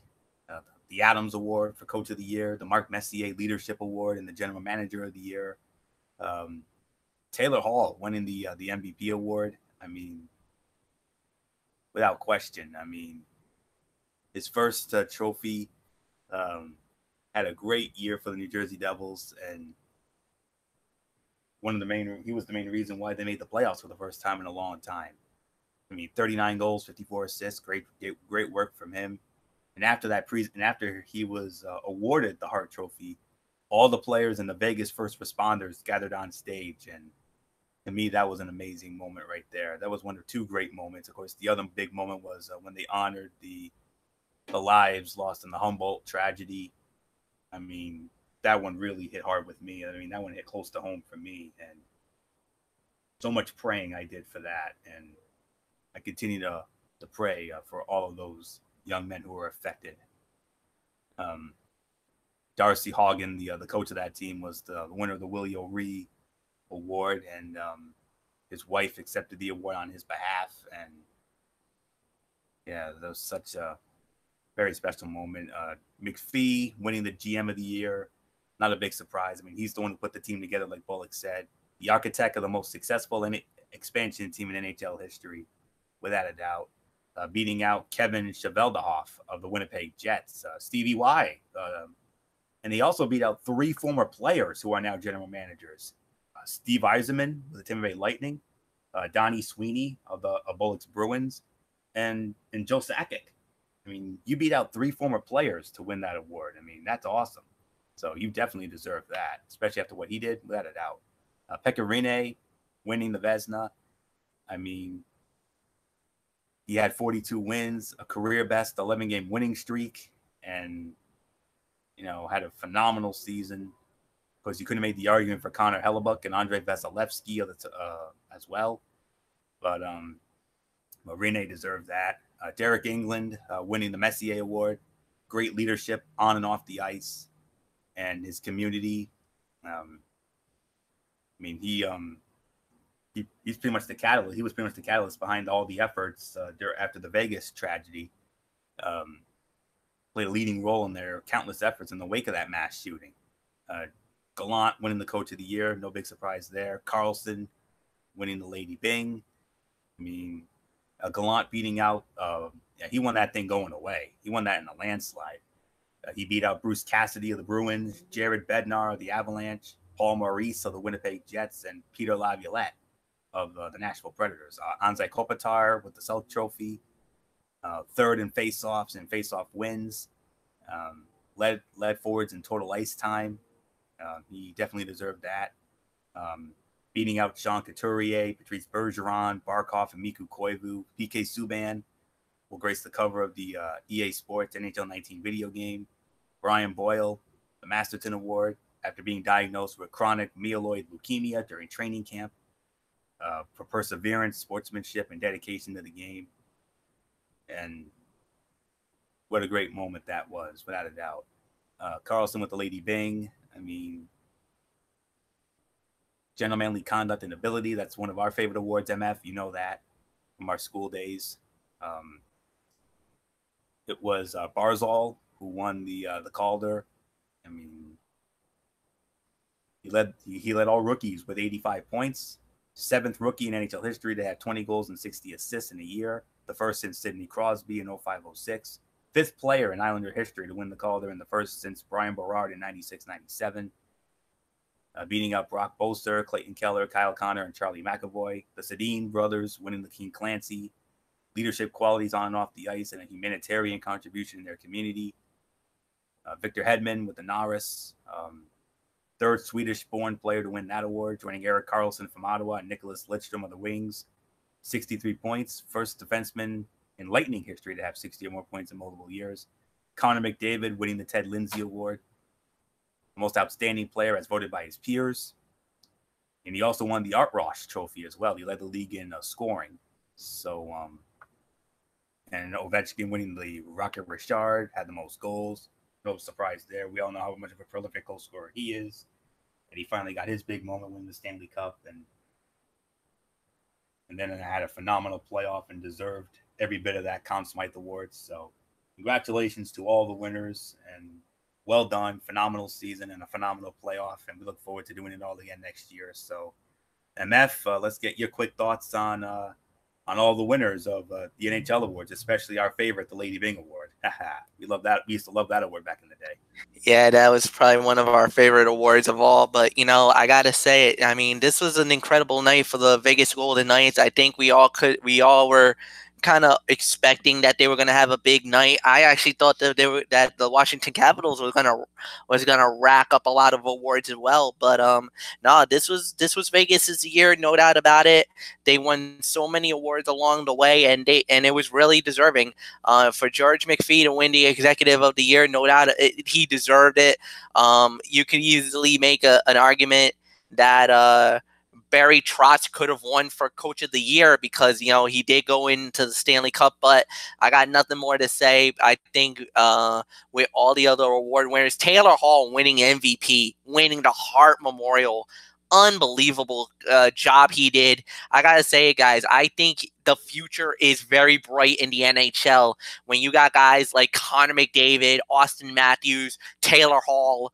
the Adams Award for Coach of the Year, the Mark Messier Leadership Award, and the General Manager of the Year. Taylor Hall winning the MVP award. I mean, without question. I mean, his first trophy, had a great year for the New Jersey Devils, and he was the main reason why they made the playoffs for the first time in a long time. I mean, 39 goals, 54 assists, great work from him. And after that after he was awarded the Hart Trophy, all the players and the Vegas first responders gathered on stage, and to me, that was an amazing moment right there. That was one of 2 great moments. Of course, the other big moment was when they honored the lives lost in the Humboldt tragedy. I mean, that one really hit hard with me. I mean, that one hit close to home for me, and so much praying I did for that, and I continue to pray for all of those young men who were affected. Darcy Haugen, the coach of that team, was the winner of the Willie O'Ree Award, and his wife accepted the award on his behalf. And yeah, that was such a very special moment. McPhee winning the GM of the year, not a big surprise. I mean, he's the one who put the team together, like Bullock said. The architect of the most successful expansion team in NHL history, without a doubt. Beating out Kevin Cheveldahoff of the Winnipeg Jets, Stevie Y. And he also beat out 3 former players who are now general managers. Steve Yzerman with the Tampa Bay Lightning, Donnie Sweeney of Bullock's Bruins, and Joe Sakic. I mean, you beat out 3 former players to win that award. I mean, that's awesome. So you definitely deserve that, especially after what he did, without a doubt. Pekka Rinne winning the Vezina. I mean, He had 42 wins, a career best 11-game winning streak, and had a phenomenal season. Of course, you couldn't make the argument for Connor Hellebuck and Andre Vasilevsky as well, but Rene deserved that. Derek England winning the Messier Award, great leadership on and off the ice, and his community. He's pretty much the catalyst. He was pretty much the catalyst behind all the efforts after the Vegas tragedy. Played a leading role in their countless efforts in the wake of that mass shooting. Gallant winning the Coach of the Year, no big surprise there. Carlson winning the Lady Byng. Gallant beating out. He won that thing going away. He won that in a landslide. He beat out Bruce Cassidy of the Bruins, Jared Bednar of the Avalanche, Paul Maurice of the Winnipeg Jets, and Peter Laviolette of the Nashville Predators. Anze Kopitar with the Selke Trophy, third in faceoffs and faceoff wins, led forwards in total ice time. He definitely deserved that. Beating out Sean Couturier, Patrice Bergeron, Barkov, and Miku Koivu. PK Subban will grace the cover of the EA Sports NHL 19 video game. Brian Boyle, the Masterton Award, after being diagnosed with chronic myeloid leukemia during training camp, for perseverance, sportsmanship, and dedication to the game. And what a great moment that was, without a doubt. Carlson with the Lady Byng. Gentlemanly conduct and ability. That's one of our favorite awards, MF. You know that from our school days. It was Barzal who won the Calder. He led all rookies with 85 points. 7th rookie in NHL history to have 20 goals and 60 assists in a year. The first since Sidney Crosby in 05-06. 5th player in Islander history to win the Calder, and the first since Brian Berard in 96-97. Beating up Brock Boeser, Clayton Keller, Kyle Connor, and Charlie McAvoy. The Sedin brothers winning the King Clancy. Leadership qualities on and off the ice, and a humanitarian contribution in their community. Victor Hedman with the Norris. 3rd Swedish-born player to win that award, joining Erik Karlsson from Ottawa and Nicholas Lidstrom of the Wings. 63 points. First defenseman in Lightning history to have 60 or more points in multiple years. Connor McDavid winning the Ted Lindsay Award. Most outstanding player as voted by his peers. And he also won the Art Ross Trophy as well. He led the league in scoring. So, and Ovechkin winning the Rocket Richard, had the most goals. No surprise there. We all know how much of a prolific goal scorer he is. And he finally got his big moment winning the Stanley Cup. And then I had a phenomenal playoff and deserved every bit of that Conn Smythe Awards. So congratulations to all the winners, and well done. Phenomenal season and a phenomenal playoff. And we look forward to doing it all again next year. So MF, let's get your quick thoughts on all the winners of the NHL awards, especially our favorite, the Lady Byng Award. We love that. We used to love that award back in the day. Yeah, that was probably one of our favorite awards of all. But, I got to say it. This was an incredible night for the Vegas Golden Knights. I think we all were kind of expecting that they were going to have a big night. I actually thought that the Washington Capitals was going to rack up a lot of awards as well. But no, this was Vegas's year, no doubt about it. They won so many awards along the way, and it was really deserving. For George McPhee to win the Executive of the Year, no doubt he deserved it. You could easily make an argument that Barry Trotz could have won for Coach of the Year because, he did go into the Stanley Cup, but I got nothing more to say. I think with all the other award winners, Taylor Hall winning MVP, winning the Hart Memorial, unbelievable job he did. I got to say it, guys, I think the future is very bright in the NHL when you got guys like Connor McDavid, Austin Matthews, Taylor Hall,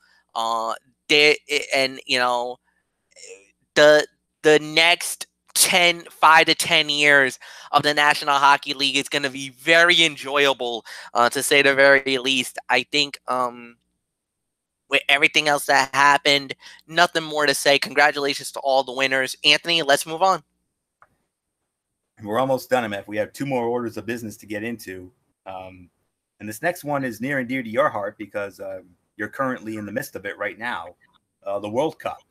the next 5 to 10 years of the National Hockey League is going to be very enjoyable, to say the very least. I think with everything else that happened, nothing more to say. Congratulations to all the winners. Anthony, let's move on. We're almost done, MF. We have 2 more orders of business to get into. And this next one is near and dear to your heart because you're currently in the midst of it right now. The World Cup,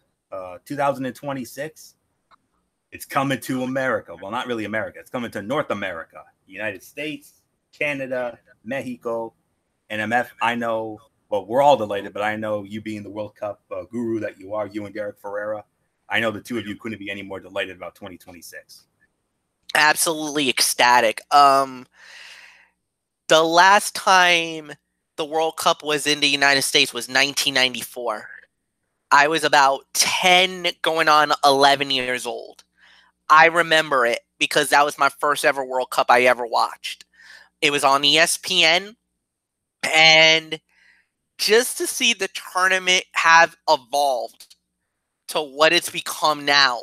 2026. It's coming to America. Well, not really America. It's coming to North America, United States, Canada, Mexico, and MF. I know, well, we're all delighted, but I know you being the World Cup guru that you are, you and Derek Ferreira, I know the two of you couldn't be any more delighted about 2026. Absolutely ecstatic. The last time the World Cup was in the United States was 1994. I was about 10 going on 11 years old. I remember it because that was my first ever World Cup I ever watched. It was on ESPN, and just to see the tournament have evolved to what it's become now,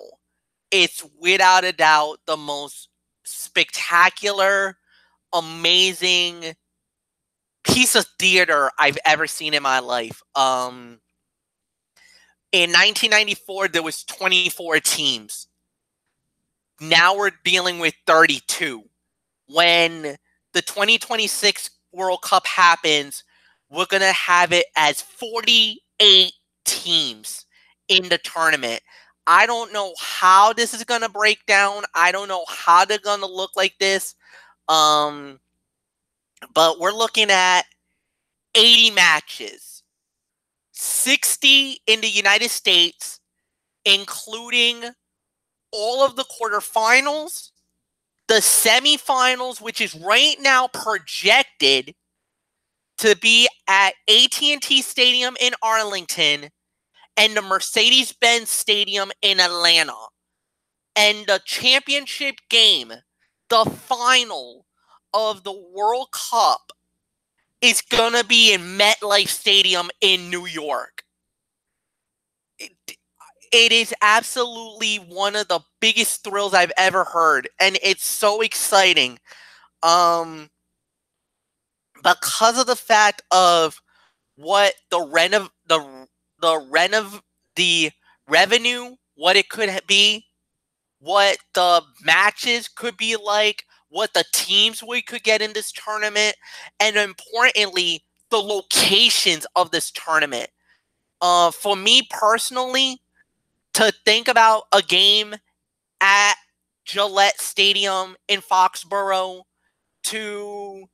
it's without a doubt the most spectacular, amazing piece of theater I've ever seen in my life. In 1994, there was 24 teams. Now we're dealing with 32. When the 2026 World Cup happens, we're going to have it as 48 teams in the tournament. I don't know how this is going to break down. I don't know how they're going to look like this. But we're looking at 80 matches, 60 in the United States, including all of the quarterfinals, the semifinals, which is right now projected to be at AT&T Stadium in Arlington and the Mercedes-Benz Stadium in Atlanta. And the championship game, the final of the World Cup, is going to be in MetLife Stadium in New York. It is absolutely one of the biggest thrills I've ever heard, and it's so exciting. Because of the fact of what the revenue, what it could be, what the matches could be like, what the teams we could get in this tournament, and importantly, the locations of this tournament. For me personally, to think about a game at Gillette Stadium in Foxborough, to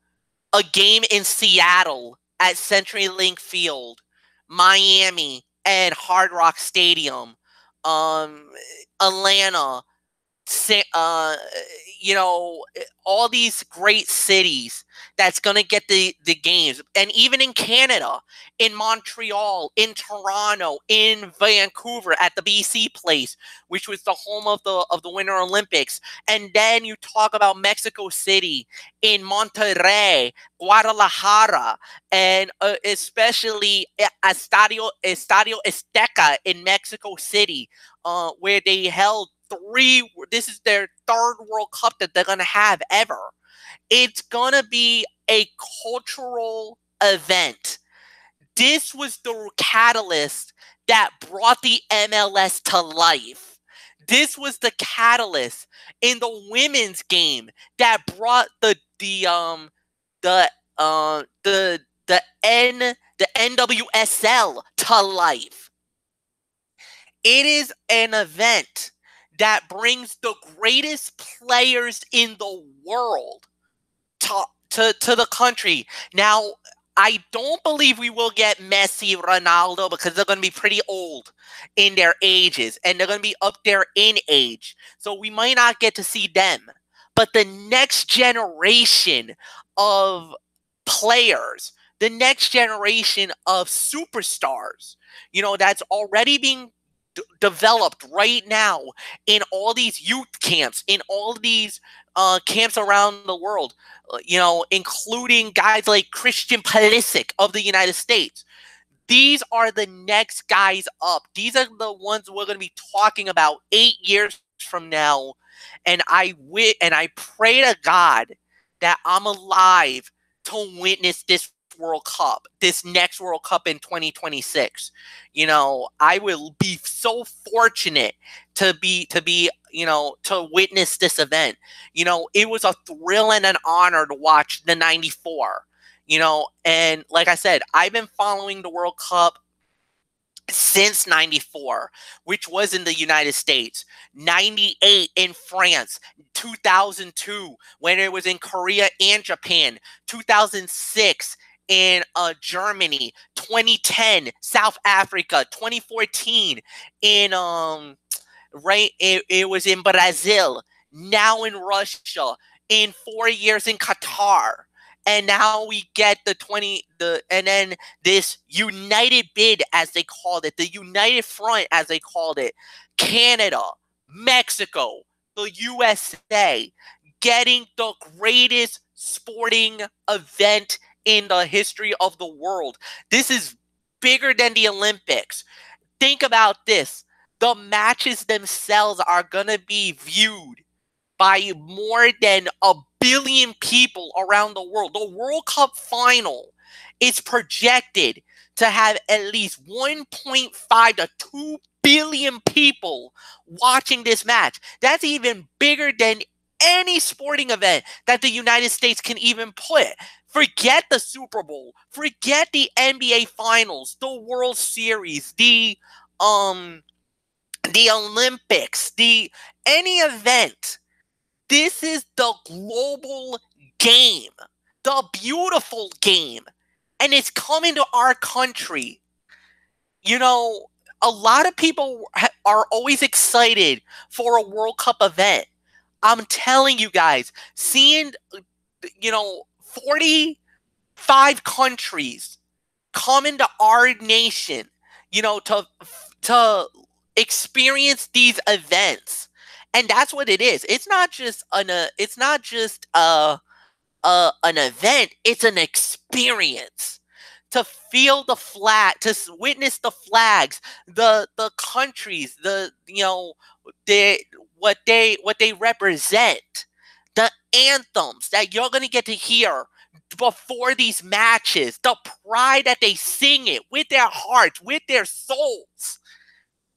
a game in Seattle at CenturyLink Field, Miami and Hard Rock Stadium, Atlanta, all these great cities that's going to get the games. And even in Canada, in Montreal, in Toronto, in Vancouver at the BC Place, which was the home of the Winter Olympics. And then you talk about Mexico City, in Monterrey, Guadalajara, and especially Estadio Azteca in Mexico City, where they held this is their third World Cup that they're going to have ever. It's going to be a cultural event. This was the catalyst that brought the MLS to life. This was the catalyst in the women's game that brought the NWSL to life. It is an event that brings the greatest players in the world to the country. Now, I don't believe we will get Messi, Ronaldo, because they're going to be pretty old in their ages, and they're going to be up there in age. So we might not get to see them. But the next generation of players, the next generation of superstars, that's already being developed right now in all these youth camps, in all these camps around the world, including guys like Christian Pulisic of the United States. These are the next guys up. These are the ones we're going to be talking about 8 years from now. And I pray to God that I'm alive to witness this World Cup, this next World Cup in 2026. I will be so fortunate to witness this event. It was a thrill and an honor to watch the 94. And like I said, I've been following the World Cup since 94, which was in the United States, 98 in France, 2002 when it was in Korea and Japan, 2006 in Germany, 2010 South Africa, 2014 in it was in Brazil, now in Russia, in 4 years in Qatar. And now we get and then this united bid, as they called it, the united front, as they called it, Canada, Mexico, the USA, getting the greatest sporting event in the history of the world. This is bigger than the Olympics. Think about this. The matches themselves are going to be viewed by more than 1 billion people around the world. The World Cup final is projected to have at least 1.5 to 2 billion people watching this match. That's even bigger than any sporting event that the United States can even put. Forget the Super Bowl. Forget the NBA Finals, the World Series, the Olympics, any event. This is the global game, the beautiful game, and it's coming to our country. You know, a lot of people are always excited for a World Cup event. I'm telling you guys, seeing, 45 countries come into our nation, to experience these events. And that's what it is. It's not just an event. It's an experience. To feel the flag, to witness the flags, the countries, what they represent, the anthems that you're gonna get to hear before these matches, the pride that they sing it with their hearts, with their souls.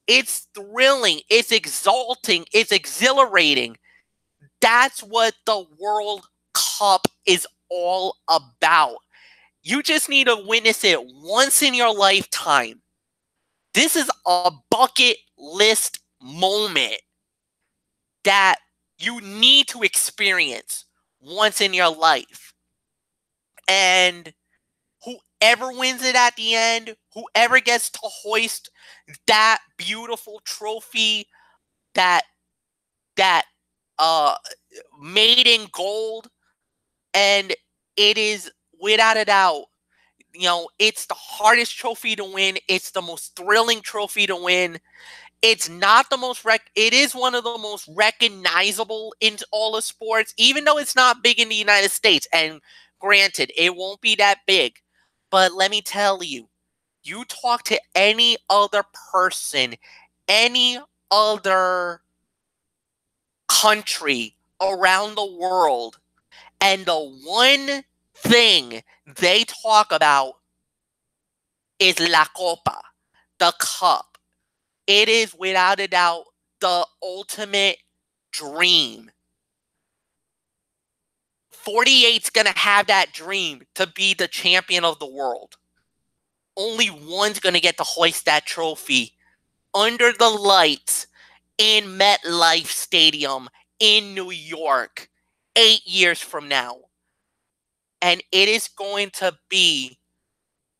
It's thrilling. It's exalting. It's exhilarating. That's what the World Cup is all about. You just need to witness it once in your lifetime. This is a bucket list moment that you need to experience once in your life. And whoever wins it at the end, whoever gets to hoist that beautiful trophy, that made in gold, and it is without a doubt, it's the hardest trophy to win. It's the most thrilling trophy to win. It's not the most it is one of the most recognizable in all of sports, even though it's not big in the United States. And granted, it won't be that big. But let me tell you, you talk to any other person, any other country around the world, and the one thing they talk about is La Copa, the cup. It is without a doubt the ultimate dream. 48's going to have that dream to be the champion of the world. Only one's going to get to hoist that trophy under the lights in MetLife Stadium in New York 8 years from now. And it is going to be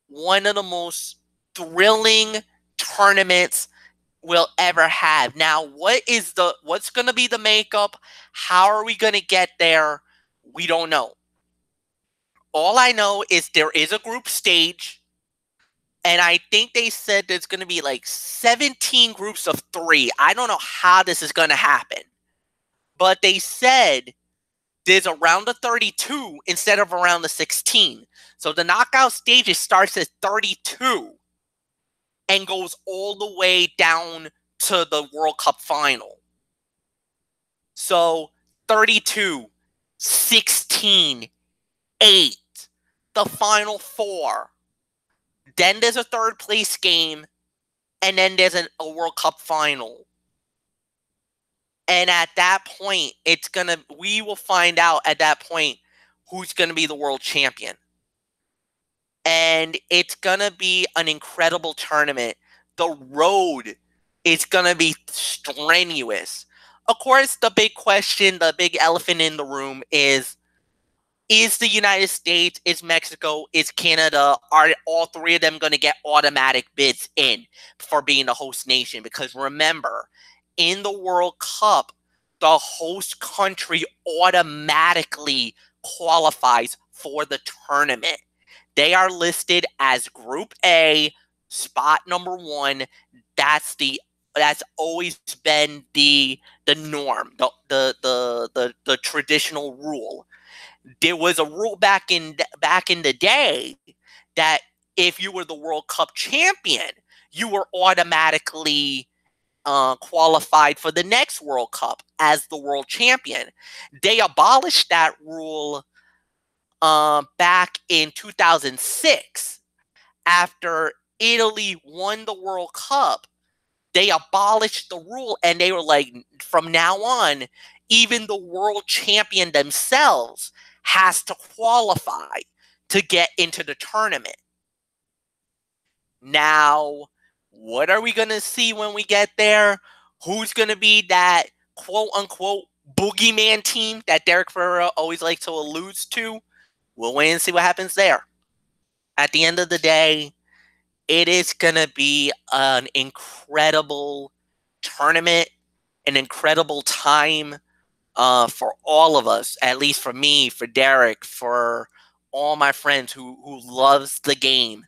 one of the most thrilling tournaments we'll ever have. Now, what's going to be the makeup? How are we going to get there? We don't know. All I know is there is a group stage. And I think they said there's going to be like 17 groups of 3. I don't know how this is going to happen. But they said there's a round of 32 instead of a round of 16. So the knockout stages starts at 32 and goes all the way down to the World Cup final. So 32, 16, 8, the final 4. Then there's a third place game, and then there's a World Cup final. And at that point, we will find out at that point who's going to be the world champion. And it's going to be an incredible tournament the road is going to be strenuous. Of course, the big question, the big elephant in the room is the United States, is Mexico, is Canada, are all three of them going to get automatic bids in for being the host nation? Because remember, in the World Cup, the host country automatically qualifies for the tournament. They are listed as Group A, spot number 1. That's always been the norm, the traditional rule. There was a rule back in the day that if you were the World Cup champion, you were automatically qualified for the next World Cup as the world champion. They abolished that rule back in 2006 after Italy won the World Cup. They abolished the rule and they were like, from now on, even the world champion themselves has to qualify to get into the tournament. Now, what are we going to see when we get there? Who's going to be that quote-unquote boogeyman team that Derek Ferreira always likes to allude to? We'll wait and see what happens there. At the end of the day, it is going to be an incredible tournament, an incredible time for all of us, at least for me, for Derek, for all my friends who loves the game.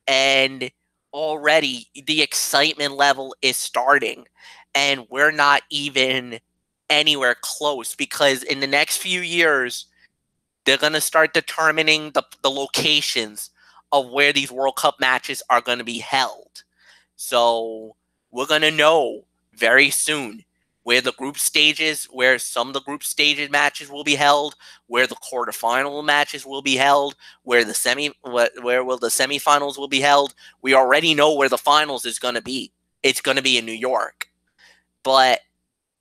And already the excitement level is starting, and we're not even anywhere close, because in the next few years, they're going to start determining the locations of where these World Cup matches are going to be held. So we're going to know very soon where the group stages, where some of the group stages matches will be held, where the quarterfinal matches will be held, where the semifinals will be held. We already know where the finals is going to be. It's going to be in New York. But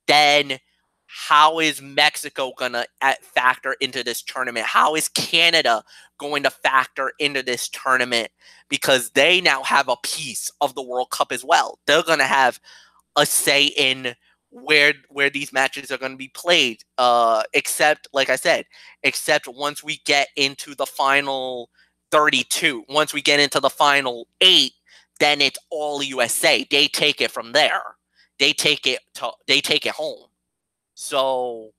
then how is Mexico going to factor into this tournament? How is Canada going to factor into this tournament? Because they now have a piece of the World Cup as well. They're going to have a say in where these matches are going to be played, except, like I said, except once we get into the final 32. Once we get into the final 8, then it's all USA. They take it from there. They take it home. So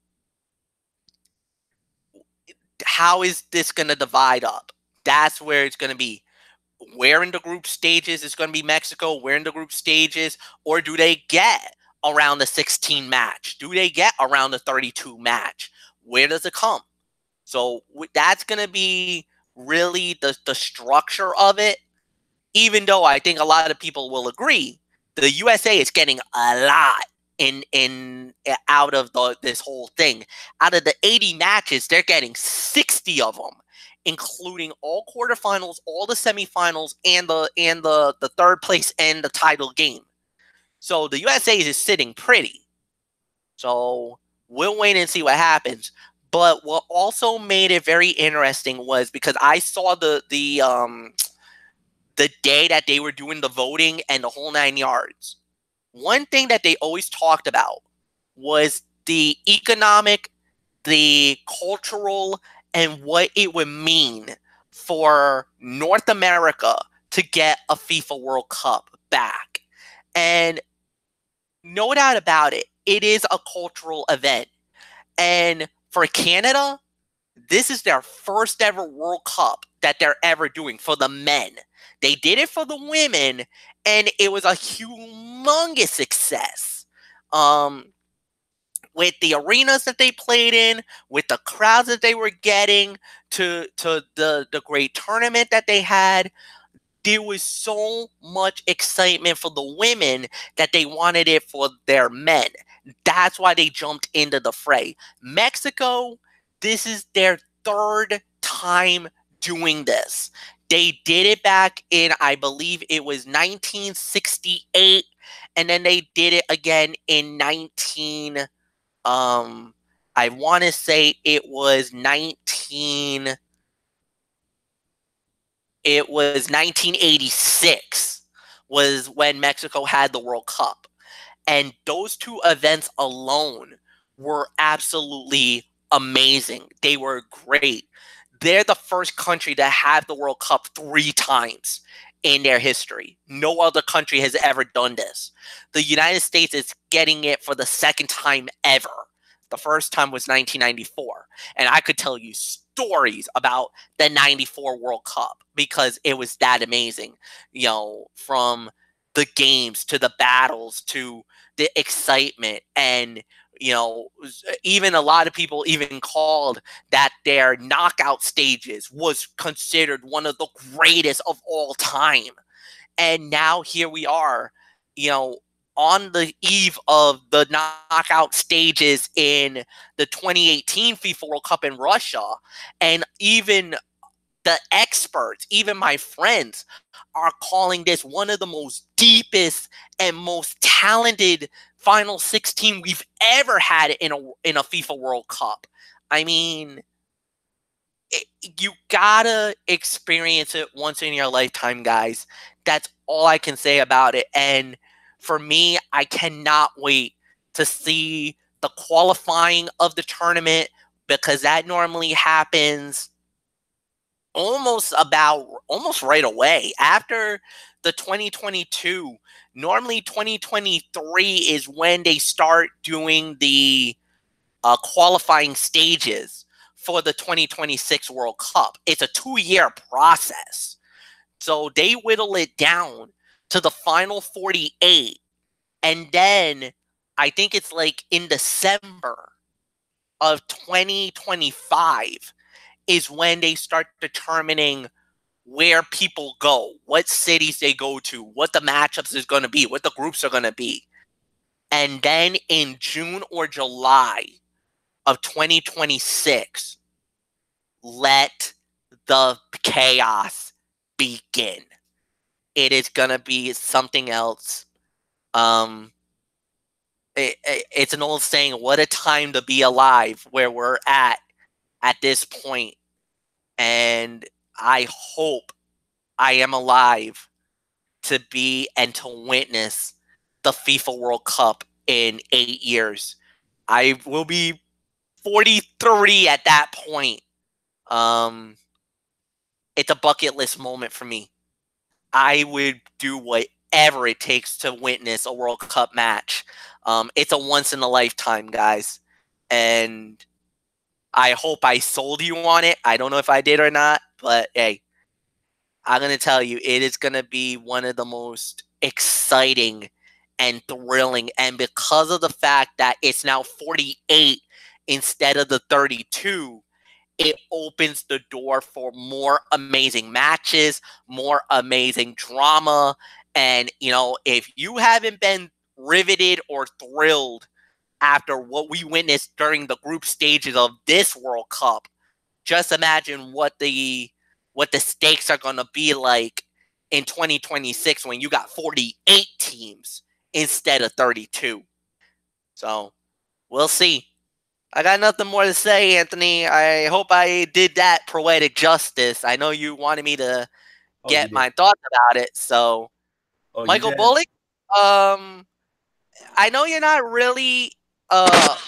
how is this going to divide up? That's where it's going to be. Where in the group stages is going to be Mexico? Where in the group stages? Or do they get around the 16 match? Do they get around the 32 match? Where does it come? So that's going to be really the structure of it. Even though I think a lot of people will agree, the USA is getting a lot out of this whole thing. Out of the 80 matches, they're getting 60 of them, including all quarterfinals, all the semifinals, and the third place and the title game. So the USA is sitting pretty. So we'll wait and see what happens. But what also made it very interesting was because I saw the day that they were doing the voting and the whole 9 yards. One thing that they always talked about was the economic, the cultural, and what it would mean for North America to get a FIFA World Cup back. And no doubt about it, it is a cultural event. And for Canada, this is their first ever World Cup that they're ever doing for the men. They did it for the women, and it was a humongous success. With the arenas that they played in, with the crowds that they were getting, to the great tournament that they had, there was so much excitement for the women that they wanted it for their men. That's why they jumped into the fray. Mexico, this is their third time doing this. They did it back in, I believe it was 1968, and then they did it again in I want to say it was 1986 was when Mexico had the World Cup. And those two events alone were absolutely amazing. They were great. They're the first country to have the World Cup 3 times in their history. No other country has ever done this. The United States is getting it for the second time ever. The first time was 1994. And I could tell you stories about the 94 World Cup because it was that amazing. You know, from the games to the battles to the excitement. And, you know, even a lot of people even called that their knockout stages was considered one of the greatest of all time. And now here we are, you know, on the eve of the knockout stages in the 2018 FIFA World Cup in Russia. And even the experts, even my friends, are calling this one of the most deepest and most talented final 16 we've ever had in a FIFA World Cup. I mean, you gotta experience it once in your lifetime, guys. That's all I can say about it. And for me, I cannot wait to see the qualifying of the tournament because that normally happens almost right away after the 2022. Normally 2023 is when they start doing the qualifying stages for the 2026 World Cup. It's a 2-year process. So they whittle it down to the final 48. And then I think it's like in December of 2025 is when they start determining where people go, what cities they go to, what the matchups is going to be, what the groups are going to be. And then in June or July of 2026, let the chaos begin. It is going to be something else. It's an old saying, what a time to be alive where we're at this point. And I hope I am alive to be and to witness the FIFA World Cup in 8 years. I will be 43 at that point. It's a bucket list moment for me. I would do whatever it takes to witness a World Cup match. It's a once in a lifetime, guys. And I hope I sold you on it. I don't know if I did or not, but hey, I'm going to tell you, it is going to be one of the most exciting and thrilling. And because of the fact that it's now 48 instead of the 32, it opens the door for more amazing matches, more amazing drama. And, you know, if you haven't been riveted or thrilled after what we witnessed during the group stages of this World Cup, just imagine what the stakes are going to be like in 2026 when you got 48 teams instead of 32. So we'll see. I got nothing more to say, Anthony. I hope I did that poetic justice. I know you wanted me to get my thoughts about it. So, Michael Bullock, I know you're not really hard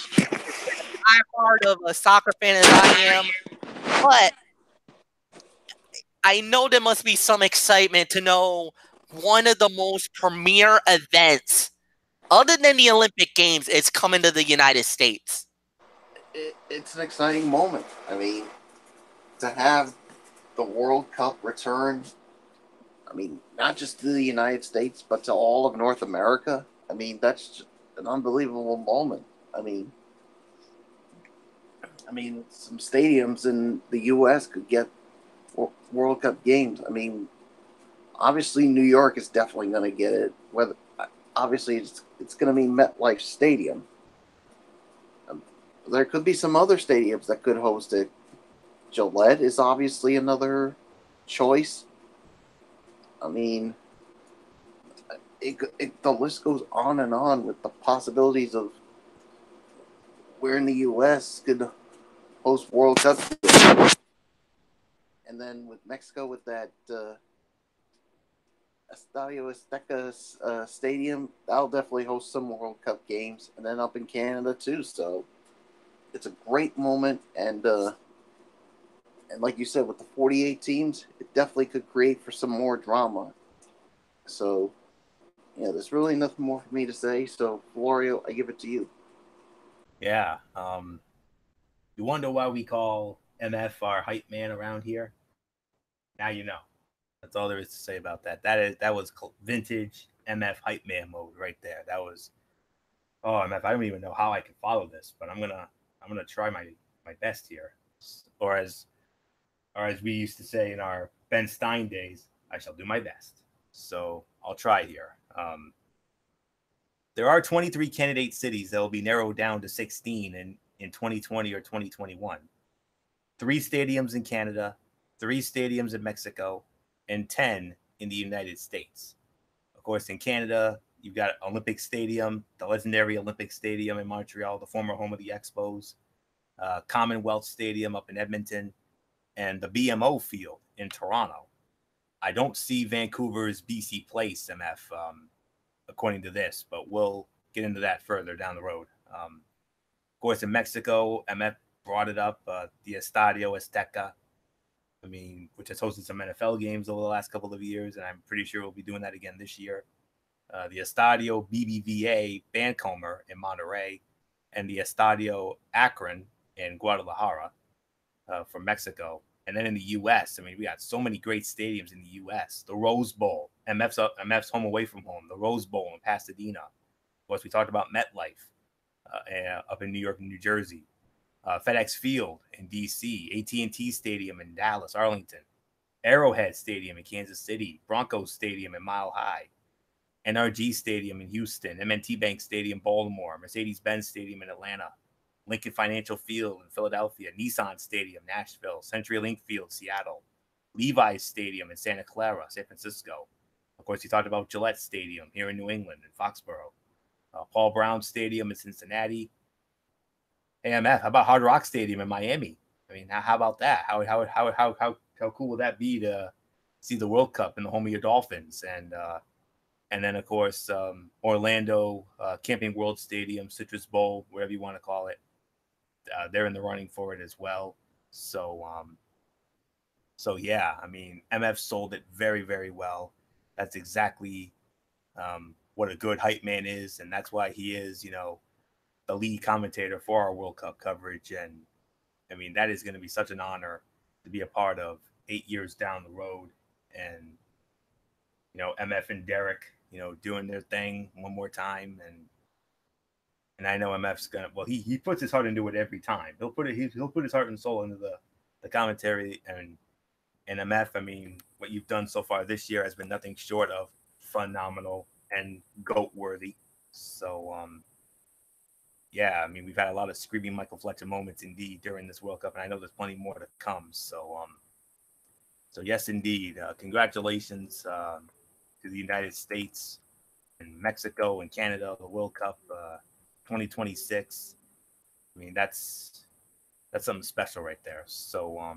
of a soccer fan as I am, but I know there must be some excitement to know one of the most premier events, other than the Olympic Games, is coming to the United States. It's an exciting moment. I mean, to have the World Cup return, I mean, not just to the United States, but to all of North America. I mean, that's an unbelievable moment. I mean, some stadiums in the U.S. could get World Cup games. I mean, obviously New York is definitely going to get it. Obviously it's going to be MetLife Stadium. There could be some other stadiums that could host it. Gillette is obviously another choice. I mean, the list goes on and on with the possibilities of where in the U.S. could host World Cup. And then with Mexico, with that Estadio Azteca Stadium, that'll definitely host some World Cup games, and then up in Canada too. So it's a great moment, and like you said, with the 48 teams, it definitely could create for some more drama. So yeah, there's really nothing more for me to say. So Florio, I give it to you. Yeah. You wonder why we call MF our hype man around here? Now you know. That's all there is to say about that. That was vintage MF hype man mode right there. That was MF. I don't even know how I can follow this, but I'm gonna try my best here, or as we used to say in our Ben Stein days, I shall do my best. So I'll try here. There are 23 candidate cities that will be narrowed down to 16 in 2020 or 2021. 3 stadiums in Canada, 3 stadiums in Mexico, and 10 in the United States. Of course, in Canada, you've got Olympic Stadium, the legendary Olympic Stadium in Montreal, the former home of the Expos, Commonwealth Stadium up in Edmonton, and the BMO Field in Toronto. I don't see Vancouver's BC Place, MF, according to this, but we'll get into that further down the road. Of course, in Mexico, MF brought it up, the Estadio Azteca, I mean, which has hosted some NFL games over the last couple of years, and I'm pretty sure we'll be doing that again this year. The Estadio BBVA Bancomer in Monterrey, and the Estadio Akron in Guadalajara from Mexico. And then in the U.S., I mean, we got so many great stadiums in the U.S. The Rose Bowl, MF's home away from home, the Rose Bowl in Pasadena. Of course, we talked about MetLife up in New York and New Jersey. FedEx Field in D.C., AT&T Stadium in Dallas, Arlington, Arrowhead Stadium in Kansas City, Broncos Stadium in Mile High, NRG Stadium in Houston, M&T Bank Stadium, Baltimore, Mercedes-Benz Stadium in Atlanta, Lincoln Financial Field in Philadelphia, Nissan Stadium, Nashville, CenturyLink Field, Seattle, Levi's Stadium in Santa Clara, San Francisco. Of course, he talked about Gillette Stadium here in New England and Foxborough, Paul Brown Stadium in Cincinnati. AMF, how about Hard Rock Stadium in Miami? I mean, how about that? How cool would that be to see the World Cup in the home of your Dolphins? And then, of course, Orlando, Camping World Stadium, Citrus Bowl, whatever you want to call it. They're in the running for it as well. So yeah, I mean, MF sold it very, very well. That's exactly what a good hype man is, and that's why he is, the lead commentator for our World Cup coverage. And I mean, that is going to be such an honor to be a part of 8 years down the road. And, MF and Derek, doing their thing one more time. And I know MF's going to, well, he puts his heart into it every time. He'll put his heart and soul into the commentary. And MF, I mean, what you've done so far this year has been nothing short of phenomenal and GOAT worthy. So, yeah, I mean, we've had a lot of screaming Michael Fletcher moments indeed during this World Cup, and I know there's plenty more to come. So yes, indeed, congratulations to the United States and Mexico and Canada, the World Cup 2026. I mean, that's something special right there. So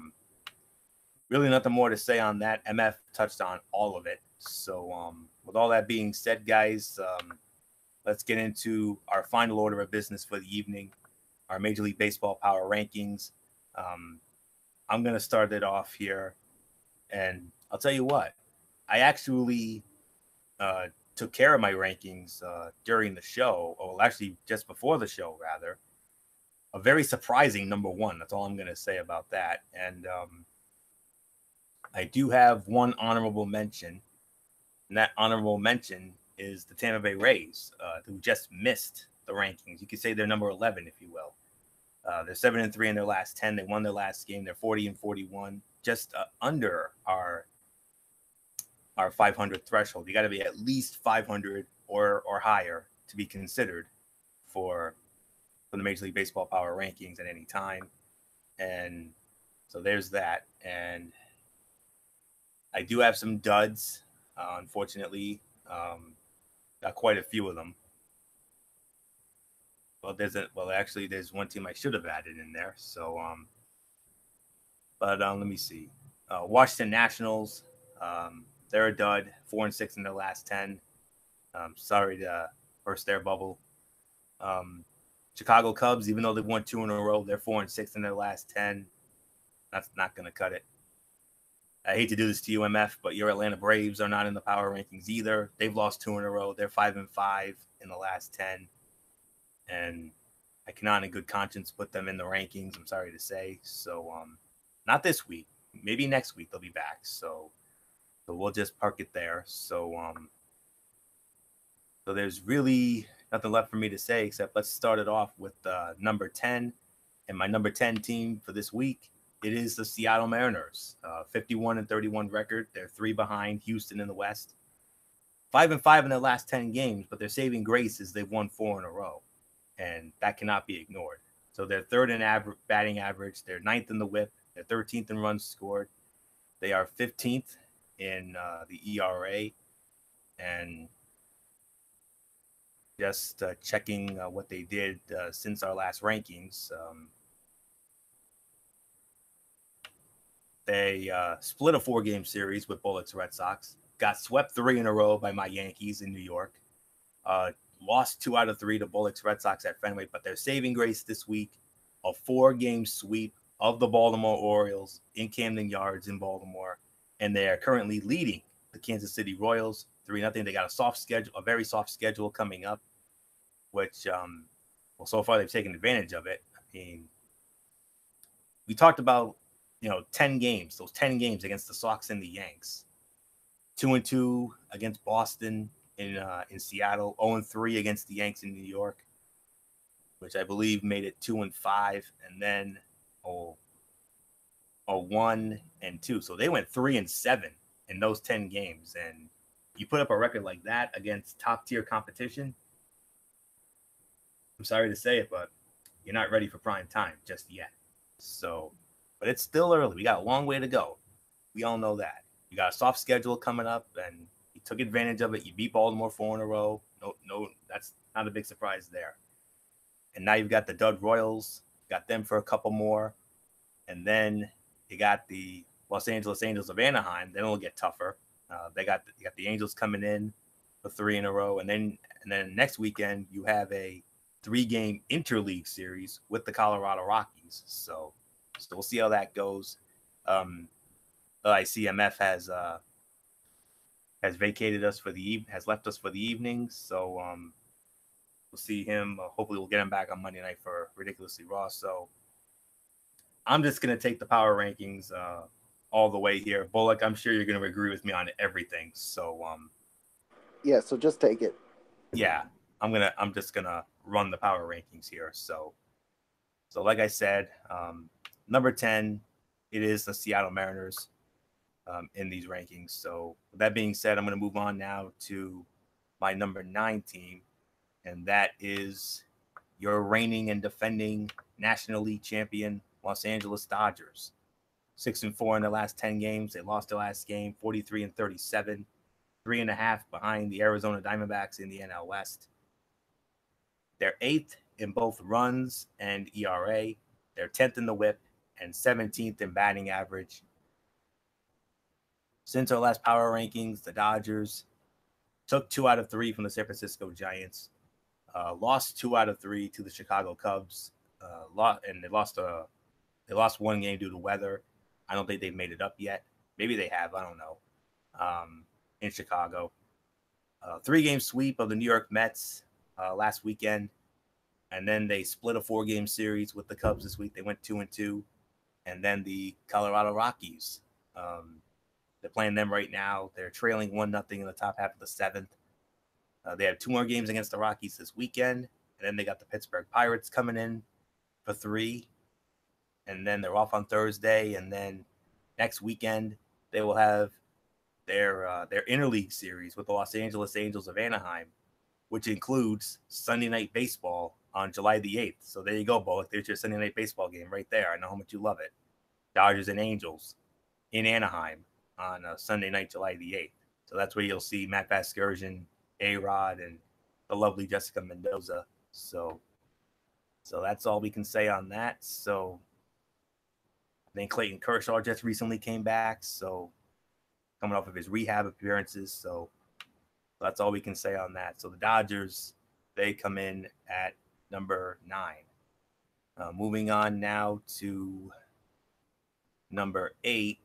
really nothing more to say on that. MF touched on all of it. So with all that being said, guys, let's get into our final order of business for the evening, our Major League Baseball power rankings. I'm going to start it off here. And I'll tell you what, I actually took care of my rankings during the show, or actually just before the show, rather. A very surprising number one. That's all I'm going to say about that. And I do have one honorable mention. And that honorable mention is the Tampa Bay Rays, who just missed the rankings. You could say they're number 11, if you will. They're 7-3 in their last 10. They won their last game. They're 40-41, just under our 500 threshold. You got to be at least 500 or higher to be considered for the Major League Baseball power rankings at any time. And so there's that. And I do have some duds, unfortunately. Got quite a few of them. Well, actually, there's one team I should have added in there. So, but let me see. Washington Nationals. they're a dud, 4-6 in their last 10. Sorry to burst their bubble. Chicago Cubs, even though they've won 2 in a row, they're 4-6 in their last 10. That's not going to cut it. I hate to do this to you, MF, but your Atlanta Braves are not in the power rankings either. They've lost 2 in a row. They're 5-5 in the last 10. And I cannot in good conscience put them in the rankings, I'm sorry to say. So not this week. Maybe next week they'll be back. So we'll just park it there. So there's really nothing left for me to say except let's start it off with number 10. And my number 10 team for this week, it is the Seattle Mariners. 51-31 record. They're 3 behind Houston in the West. 5-5 in their last 10 games, but their saving grace is they've won 4 in a row. And that cannot be ignored. So they're 3rd in batting average. They're 9th in the whip. They're 13th in runs scored. They are 15th in the ERA. And just checking what they did since our last rankings. They split a 4-game series with Bullets Red Sox. Got swept 3 in a row by my Yankees in New York. Lost 2 out of 3 to Bullets Red Sox at Fenway, but their saving grace this week, a 4-game sweep of the Baltimore Orioles in Camden Yards in Baltimore, and they are currently leading the Kansas City Royals 3-0. They got a very soft schedule coming up, which, well, so far they've taken advantage of it. I mean, we talked about, 10 games, those 10 games against the Sox and the Yanks, 2-2 against Boston in Seattle, 0-3 against the Yanks in New York, which I believe made it 2-5, and then 1-2. So they went 3-7 in those 10 games, and you put up a record like that against top tier competition. I'm sorry to say it, but you're not ready for prime time just yet. So, but it's still early. We got a long way to go. We all know that. You got a soft schedule coming up, and you took advantage of it. You beat Baltimore 4 in a row. No, that's not a big surprise there. And now you've got the Dud Royals. Got them for a couple more. And then you got the Los Angeles Angels of Anaheim. Then it'll get tougher. You got the Angels coming in for 3 in a row. And then next weekend, you have a 3-game interleague series with the Colorado Rockies. So we'll see how that goes. ICMF has vacated us has left us for the evening. So we'll see him. Hopefully we'll get him back on Monday night for Ridiculously Raw. So I'm just going to take the power rankings all the way here. Bullock, I'm sure you're going to agree with me on everything. So yeah, so just take it. Yeah, I'm just going to run the power rankings here. So like I said, number 10, it is the Seattle Mariners in these rankings. So with that being said, I'm going to move on now to my number 9 team, and that is your reigning and defending National League champion Los Angeles Dodgers. 6-4 in the last 10 games. They lost their last game, 43-37, 3.5 behind the Arizona Diamondbacks in the NL West. They're 8th in both runs and ERA. They're 10th in the whip and 17th in batting average. Since our last power rankings, the Dodgers took 2 out of 3 from the San Francisco Giants, lost 2 out of 3 to the Chicago Cubs, and they lost 1 game due to weather. I don't think they've made it up yet. Maybe they have. I don't know. In Chicago, 3-game sweep of the New York Mets last weekend, and then they split a 4-game series with the Cubs this week. They went 2-2, and then the Colorado Rockies. They're playing them right now. They're trailing 1-0 in the top half of the 7th. They have 2 more games against the Rockies this weekend, and then they got the Pittsburgh Pirates coming in for 3, and then they're off on Thursday, and then next weekend they will have their interleague series with the Los Angeles Angels of Anaheim, which includes Sunday Night Baseball on July the 8th. So there you go, Bullock. There's your Sunday Night Baseball game right there. I know how much you love it. Dodgers and Angels in Anaheim on Sunday night, July the 8th. So that's where you'll see Matt Vasgersian, A-Rod, and the lovely Jessica Mendoza. So that's all we can say on that. So I think Clayton Kershaw just recently came back. So coming off of his rehab appearances. So that's all we can say on that. So the Dodgers, they come in at number 9. Moving on now to number 8.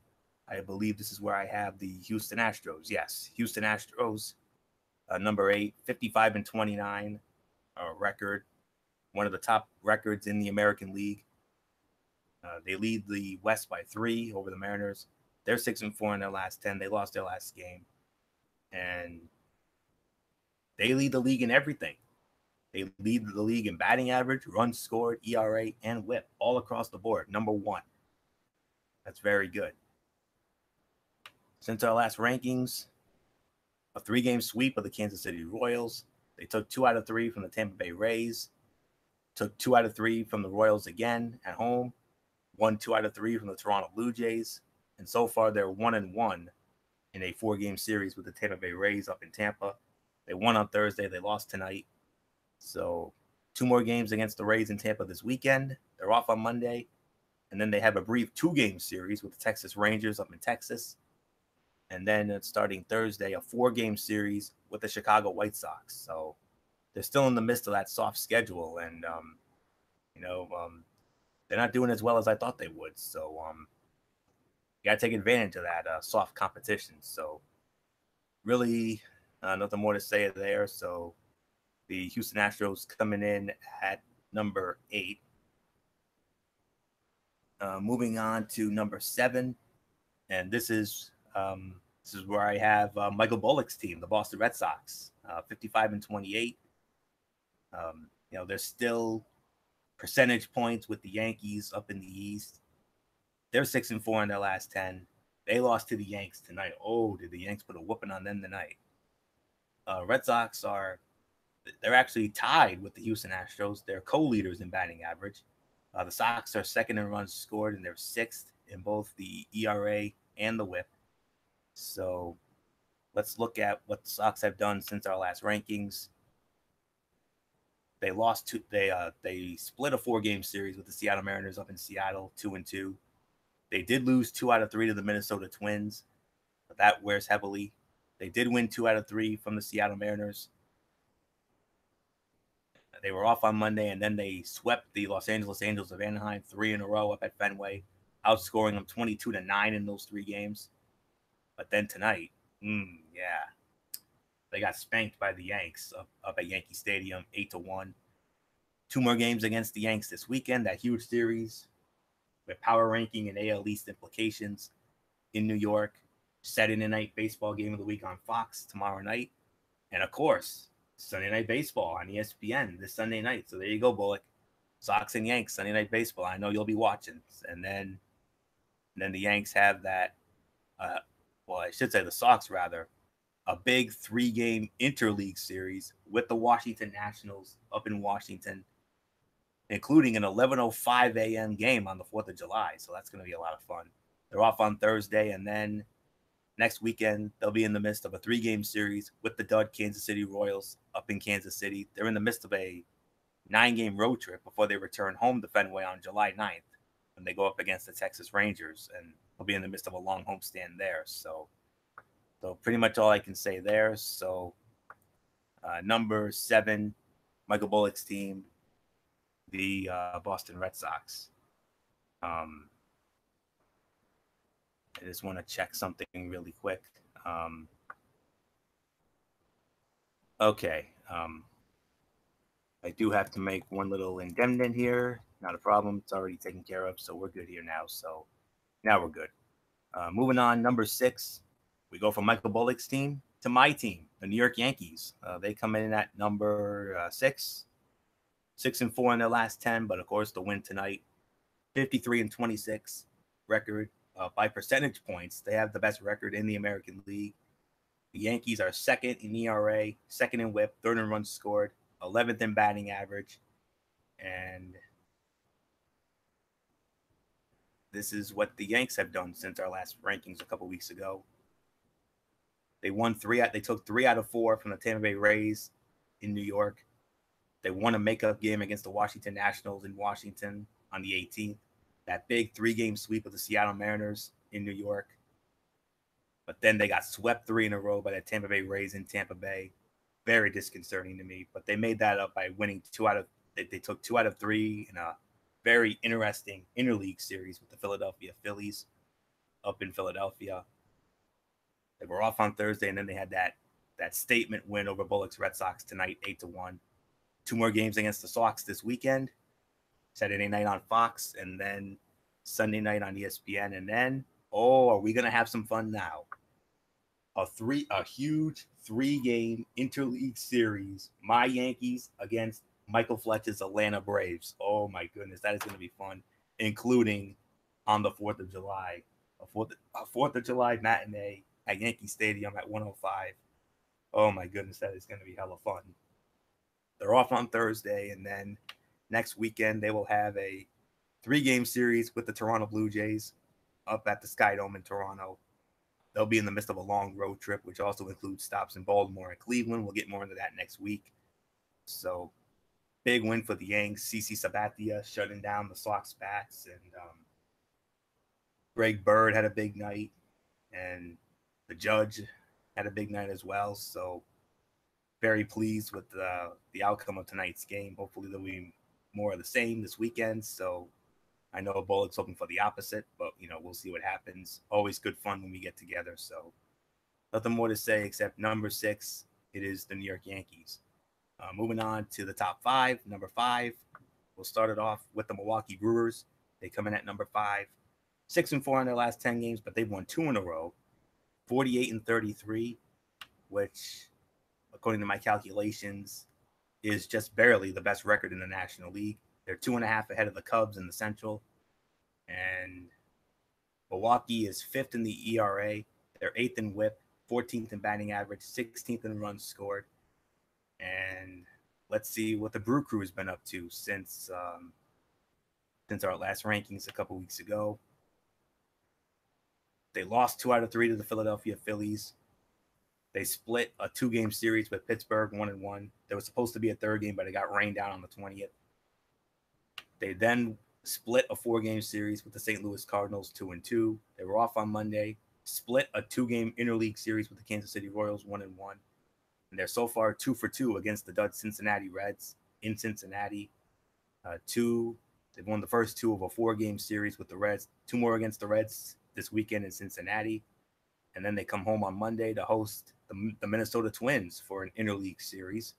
I believe this is where I have the Houston Astros. Yes, Houston Astros, number 8, 55-29 record, one of the top records in the American League. They lead the West by 3 over the Mariners. They're 6-4 in their last 10. They lost their last game, and they lead the league in everything. They lead the league in batting average, runs scored, ERA, and WHIP, all across the board. Number 1. That's very good. Since our last rankings, a 3-game sweep of the Kansas City Royals. They took 2 out of 3 from the Tampa Bay Rays. Took 2 out of 3 from the Royals again at home. Won 2 out of 3 from the Toronto Blue Jays. And so far, they're 1-1 in a 4-game series with the Tampa Bay Rays up in Tampa. They won on Thursday. They lost tonight. So 2 more games against the Rays in Tampa this weekend. They're off on Monday. And then they have a brief 2-game series with the Texas Rangers up in Texas. And then starting Thursday, a 4-game series with the Chicago White Sox. So they're still in the midst of that soft schedule. And, they're not doing as well as I thought they would. So you got to take advantage of that soft competition. So really nothing more to say there. So the Houston Astros coming in at number 8. Moving on to number 7. And this is where I have Michael Bullock's team, the Boston Red Sox, 55-28. They're still percentage points with the Yankees up in the East. They're 6-4 in their last 10. They lost to the Yanks tonight. Oh, did the Yanks put a whooping on them tonight? Red Sox they're actually tied with the Houston Astros. They're co-leaders in batting average. The Sox are second in runs scored, and they're 6th in both the ERA and the WHIP. So let's look at what the Sox have done since our last rankings. They they split a 4-game series with the Seattle Mariners up in Seattle, 2-2. They did lose 2 out of 3 to the Minnesota Twins, but that wears heavily. They did win 2 out of 3 from the Seattle Mariners. They were off on Monday, and then they swept the Los Angeles Angels of Anaheim 3 in a row up at Fenway, outscoring them 22-9 in those 3 games. But then tonight, they got spanked by the Yanks up at Yankee Stadium, 8-1. 2 more games against the Yanks this weekend, that huge series with power ranking and AL East implications in New York. Saturday night baseball game of the week on Fox tomorrow night. And, of course, Sunday Night Baseball on ESPN this Sunday night. So there you go, Bullock. Sox and Yanks, Sunday Night Baseball. I know you'll be watching. And then the Yanks have that, I should say the Sox, rather, a big 3-game interleague series with the Washington Nationals up in Washington, including an 11:05 a.m. game on the 4th of July. So that's going to be a lot of fun. They're off on Thursday, and then next weekend, they'll be in the midst of a 3-game series with the dud Kansas City Royals up in Kansas City. They're in the midst of a 9-game road trip before they return home to Fenway on July 9th when they go up against the Texas Rangers, and they'll be in the midst of a long homestand there. So pretty much all I can say there. So number 7, Michael Bullock's team, the Boston Red Sox. I just want to check something really quick. Okay. I do have to make one little indemnity here. Not a problem. It's already taken care of, so we're good here now. So now we're good. Moving on, number 6. We go from Michael Bullock's team to my team, the New York Yankees. They come in at number 6. 6-4 in their last 10, but of course the win tonight. 53-26 record. By percentage points, they have the best record in the American League. The Yankees are 2nd in ERA, 2nd in WHIP, 3rd in runs scored, 11th in batting average. And this is what the Yanks have done since our last rankings a couple weeks ago. They took 3 out of 4 from the Tampa Bay Rays in New York. They won a makeup game against the Washington Nationals in Washington on the 18th. That big 3-game sweep of the Seattle Mariners in New York. But then they got swept 3 in a row by the Tampa Bay Rays in Tampa Bay. Very disconcerting to me. But they made that up by winning they took 2 out of 3 in a very interesting interleague series with the Philadelphia Phillies up in Philadelphia. They were off on Thursday, and then they had that statement win over Bullock's Red Sox tonight, 8-1. 2 more games against the Sox this weekend. Saturday night on Fox, and then Sunday night on ESPN. And then, are we gonna have some fun now? A huge 3-game interleague series. My Yankees against Michael Fletcher's Atlanta Braves. Oh my goodness, that is gonna be fun, including on the 4th of July. A 4th of July matinee at Yankee Stadium at 1:05. Oh my goodness, that is gonna be hella fun. They're off on Thursday, and then next weekend they will have a 3-game series with the Toronto Blue Jays up at the Sky Dome in Toronto. They'll be in the midst of a long road trip, which also includes stops in Baltimore and Cleveland. We'll get more into that next week. So, big win for the Yanks. CC Sabathia shutting down the Sox bats, and Greg Bird had a big night, and the Judge had a big night as well. So, very pleased with the outcome of tonight's game. Hopefully, there'll be more of the same this weekend. So, I know Bullock's hoping for the opposite, but, we'll see what happens. Always good fun when we get together. So nothing more to say except number 6, it is the New York Yankees. Moving on to the top 5. Number 5, we'll start it off with the Milwaukee Brewers. They come in at number 5. 6-4 in their last 10 games, but they've won 2 in a row. 48-33, which, according to my calculations, is just barely the best record in the National League. They're 2.5 ahead of the Cubs in the Central. And Milwaukee is 5th in the ERA. They're 8th in WHIP, 14th in batting average, 16th in runs scored. And let's see what the Brew Crew has been up to since our last rankings a couple weeks ago. They lost 2 out of 3 to the Philadelphia Phillies. They split a 2-game series with Pittsburgh, 1-1. There was supposed to be a 3rd game, but it got rained out on the 20th. They then split a 4-game series with the St. Louis Cardinals, 2-2. They were off on Monday, split a 2-game interleague series with the Kansas City Royals, 1-1. And they're so far 2-for-2 against the Dutch Cincinnati Reds in Cincinnati. They've won the first 2 of a 4-game series with the Reds. 2 more against the Reds this weekend in Cincinnati. And then they come home on Monday to host the Minnesota Twins for an interleague series.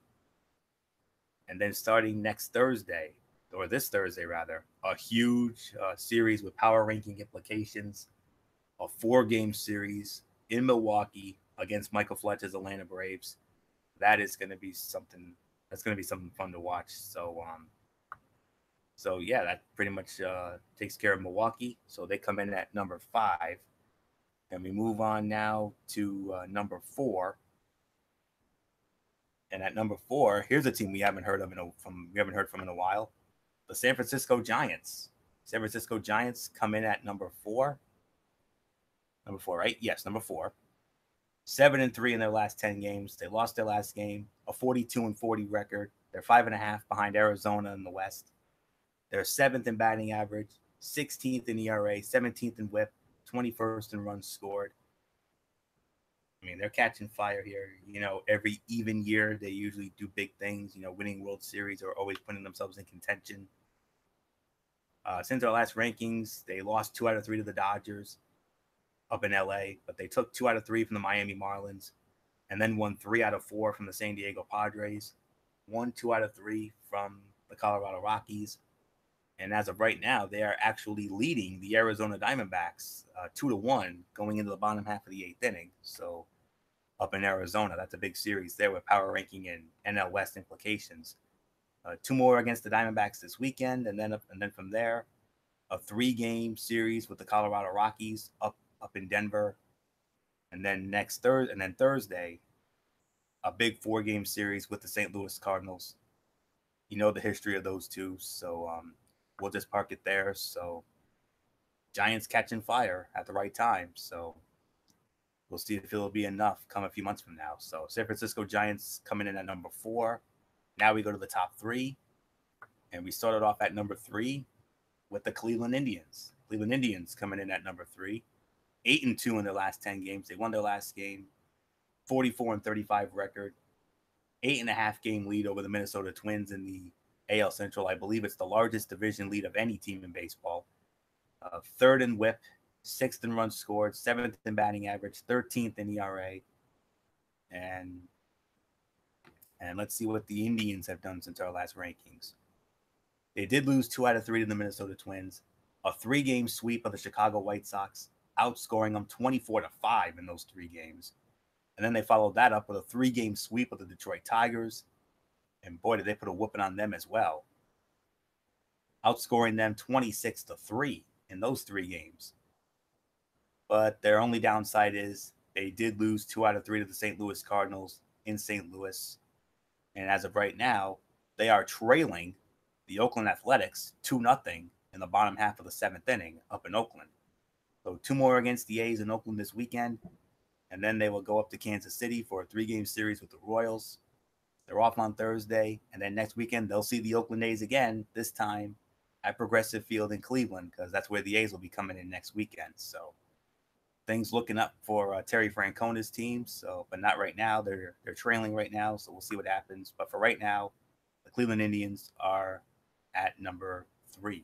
And then starting this Thursday, a huge series with power ranking implications, a 4-game series in Milwaukee against Michael Fletcher's Atlanta Braves. That is going to be something. That's going to be something fun to watch. So yeah, that pretty much takes care of Milwaukee. So they come in at number 5, and we move on now to number 4. And at number 4, here's a team we haven't heard from in a while. The San Francisco Giants. San Francisco Giants come in at number 4. Number 4, right? Yes, number 4. 7-3 in their last 10 games. They lost their last game, a 42-40 record. They're 5.5 behind Arizona in the West. They're 7th in batting average, 16th in ERA, 17th in WHIP, 21st in runs scored. I mean, they're catching fire here. Every even year, they usually do big things, winning World Series or always putting themselves in contention. Since our last rankings, they lost 2 out of 3 to the Dodgers up in LA, but they took 2 out of 3 from the Miami Marlins and then won 3 out of 4 from the San Diego Padres, won 2 out of 3 from the Colorado Rockies. And as of right now, they are actually leading the Arizona Diamondbacks 2-1 going into the bottom half of the 8th inning. So up in Arizona, that's a big series there with power ranking and NL West implications. 2 more against the Diamondbacks this weekend, and then from there, a 3-game series with the Colorado Rockies up in Denver, and then Thursday, a big 4-game series with the St. Louis Cardinals. You know the history of those two, so we'll just park it there. So Giants catching fire at the right time. So we'll see if it'll be enough come a few months from now. So San Francisco Giants coming in at number 4. Now we go to the top 3. And we started off at number 3 with the Cleveland Indians. Cleveland Indians coming in at number 3. 8-2 in their last 10 games. They won their last game, 44-35 record, 8.5 game lead over the Minnesota Twins in the AL Central. I believe it's the largest division lead of any team in baseball. Third in WHIP, sixth in runs scored, seventh in batting average, 13th in ERA. And let's see what the Indians have done since our last rankings. They did lose 2 out of 3 to the Minnesota Twins, a 3-game sweep of the Chicago White Sox, outscoring them 24-5 in those 3 games. And then they followed that up with a 3-game sweep of the Detroit Tigers. And boy, did they put a whooping on them as well, outscoring them 26-3 in those 3 games. But their only downside is they did lose 2 out of 3 to the St. Louis Cardinals in St. Louis. And as of right now, they are trailing the Oakland Athletics 2-0 in the bottom half of the 7th inning up in Oakland. So 2 more against the A's in Oakland this weekend. And then they will go up to Kansas City for a 3-game series with the Royals. They're off on Thursday. And then next weekend, they'll see the Oakland A's again, this time at Progressive Field in Cleveland, because that's where the A's will be coming in next weekend. So things looking up for Terry Francona's team. So, but not right now. They're trailing right now. So we'll see what happens. But for right now, the Cleveland Indians are at number 3.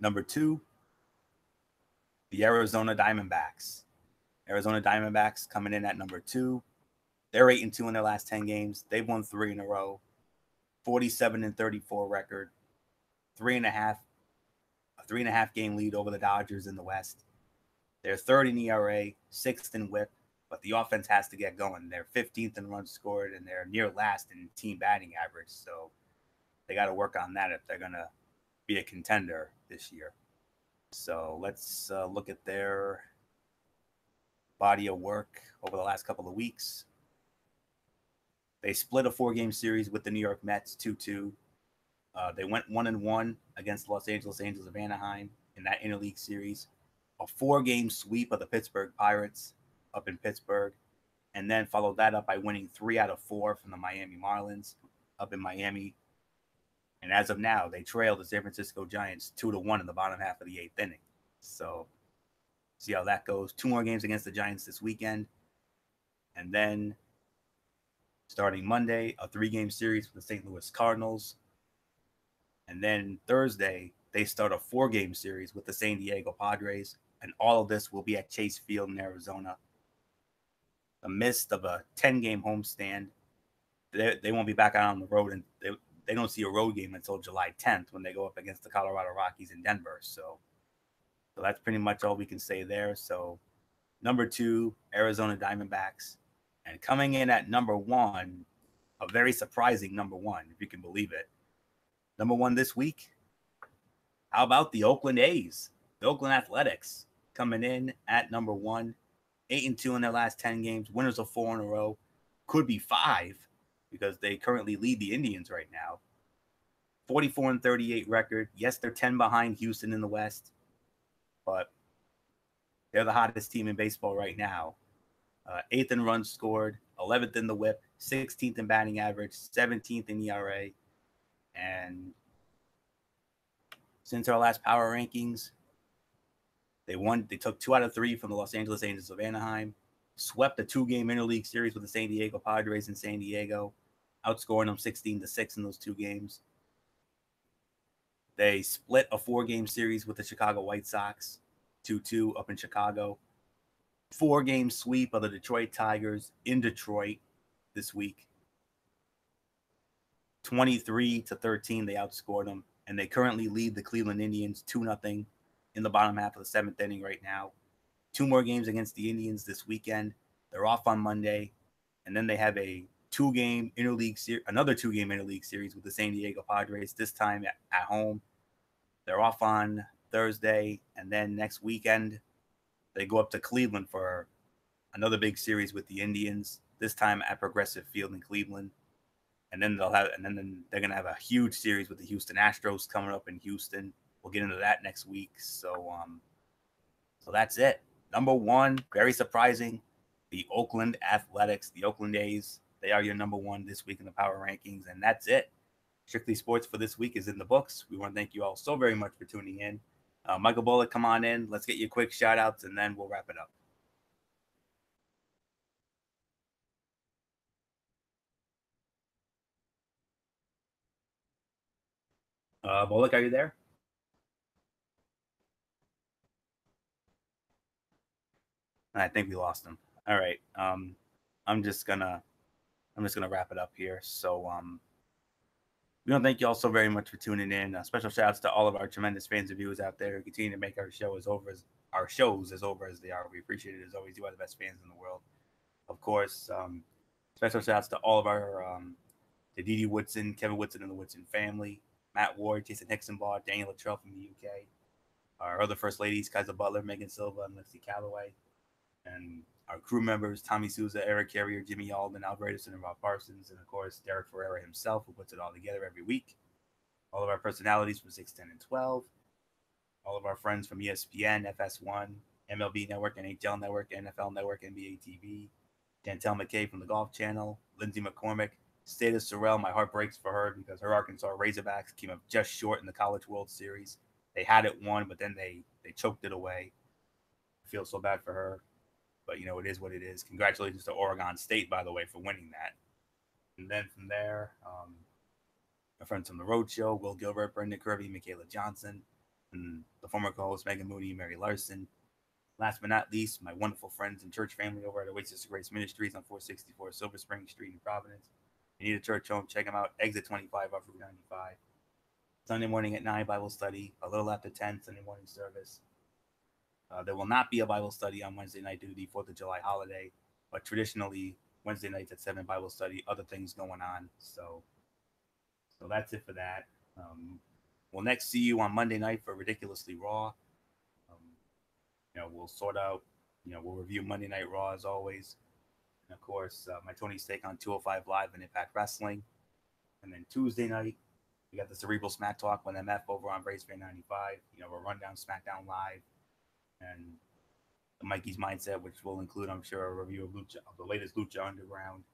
Number 2, the Arizona Diamondbacks. Arizona Diamondbacks coming in at number 2. They're 8-2 in their last 10 games. They've won 3 in a row. 47-34 record. 3.5 game lead over the Dodgers in the West. They're 3rd in ERA, 6th in WHIP, but the offense has to get going. They're 15th in runs scored, and they're near last in team batting average. So they got to work on that if they're going to be a contender this year. So let's look at their body of work over the last couple of weeks. They split a 4-game series with the New York Mets 2-2. They went 1-1 against Los Angeles Angels of Anaheim in that interleague series. A 4-game sweep of the Pittsburgh Pirates up in Pittsburgh, and then followed that up by winning 3 out of 4 from the Miami Marlins up in Miami. And as of now, they trail the San Francisco Giants 2-1 in the bottom half of the 8th inning. So see how that goes. 2 more games against the Giants this weekend. And then starting Monday, a 3-game series with the St. Louis Cardinals. And then Thursday, they start a 4-game series with the San Diego Padres. And all of this will be at Chase Field in Arizona. The midst of a 10-game homestand. They won't be back out on the road, and they don't see a road game until July 10th when they go up against the Colorado Rockies in Denver. So that's pretty much all we can say there. So number 2, Arizona Diamondbacks. And coming in at number 1, a very surprising number 1, if you can believe it. Number 1 this week, how about the Oakland A's? The Oakland Athletics coming in at number 1, 8-2 in their last 10 games, winners of 4 in a row, could be 5 because they currently lead the Indians right now. 44-38 record. Yes, they're 10 behind Houston in the West, but they're the hottest team in baseball right now. 8th in runs scored, 11th in the WHIP, 16th in batting average, 17th in ERA. And since our last power rankings, they took 2 out of 3 from the Los Angeles Angels of Anaheim, swept a 2-game interleague series with the San Diego Padres in San Diego, outscoring them 16-6 in those 2 games. They split a 4-game series with the Chicago White Sox, 2-2 up in Chicago. 4-game sweep of the Detroit Tigers in Detroit this week. 23-13, they outscored them, and they currently lead the Cleveland Indians 2-0 in the bottom half of the 7th inning right now. 2 more games against the Indians this weekend. They're off on Monday, and then they have a 2-game interleague another 2-game interleague series with the San Diego Padres, this time at home. They're off on Thursday, and then next weekend they go up to Cleveland for another big series with the Indians, this time at Progressive Field in Cleveland. And then they're gonna have a huge series with the Houston Astros coming up in Houston. We'll get into that next week. So that's it. Number 1, very surprising, the Oakland Athletics, the Oakland A's. They are your number 1 this week in the power rankings, and that's it. Strictly Sports for this week is in the books. We want to thank you all so very much for tuning in. Michael Bullock, come on in. Let's get you quick shout outs and then we'll wrap it up. Bullock, are you there? I think we lost him. All right. I'm just gonna wrap it up here. So we want to thank you all so very much for tuning in. Special shout outs to all of our tremendous fans and viewers out there who continue to make our shows as over as they are. We appreciate it as always. You are the best fans in the world. Of course, special shout outs to all of our to Didi Woodson, Kevin Woodson and the Woodson family, Matt Ward, Jason Hixenbaugh, Daniel Luttrell from the UK, our other first ladies, Kaiser Butler, Megan Silva, and Lindsay Calloway, and our crew members, Tommy Souza, Eric Carrier, Jimmy Alden, Alvarez, and Rob Parsons, and of course, Derek Ferreira himself, who puts it all together every week. All of our personalities from 6, 10, and 12. All of our friends from ESPN, FS1, MLB Network, NHL Network, NFL Network, NBA TV. Chantel McKay from the Golf Channel. Lindsay McCormick. Stata Sorrell, my heart breaks for her because her Arkansas Razorbacks came up just short in the College World Series. They had it won, but then they choked it away. I feel so bad for her. But, you know, it is what it is. Congratulations to Oregon State, by the way, for winning that. And then from there, my friends from the Road Show, Will Gilbert, Brendan Kirby, Michaela Johnson, and the former co-host Megan Mooney, Mary Larson. Last but not least, my wonderful friends and church family over at Oasis of Grace Ministries on 464 Silver Spring Street in Providence. If you need a church home, check them out. Exit 25 off Route 95. Sunday morning at 9, Bible study. A little after 10, Sunday morning service. There will not be a Bible study on Wednesday night due to the 4th of July holiday, but traditionally Wednesday nights at 7 Bible study, other things going on. So that's it for that. We'll next see you on Monday night for Ridiculously Raw. We'll sort out, we'll review Monday Night Raw as always. And of course, my Tony's take on 205 Live and Impact Wrestling. And then Tuesday night, we got the Cerebral Smack Talk with MF over on Brace Fan 95. We'll run down SmackDown Live and the Mikey's Mindset, which will include, I'm sure, a review of the latest Lucha Underground.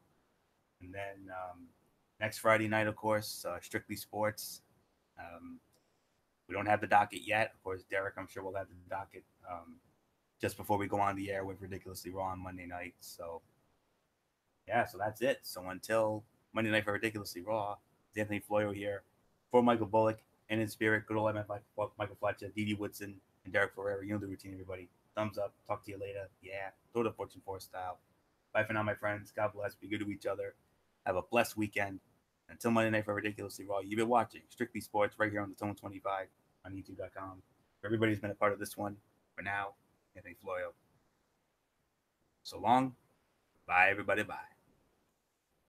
And then next Friday night, of course, Strictly Sports. We don't have the docket yet. Of course, Derek, I'm sure, will have the docket just before we go on the air with Ridiculously Raw on Monday night. So, yeah, so that's it. So until Monday night for Ridiculously Raw, it's Anthony Florio here for Michael Bullock and in spirit, good old MF Michael Fletcher, Didi Woodson, and Derek Ferreira. You know the routine, everybody. Thumbs up. Talk to you later. Yeah. Throw the Fortune 4 style. Bye for now, my friends. God bless. Be good to each other. Have a blessed weekend. Until Monday night for Ridiculously Raw, you've been watching Strictly Sports right here on the Tone 25 on YouTube.com. Everybody's been a part of this one. For now, Anthony Florio. So long. Bye, everybody. Bye.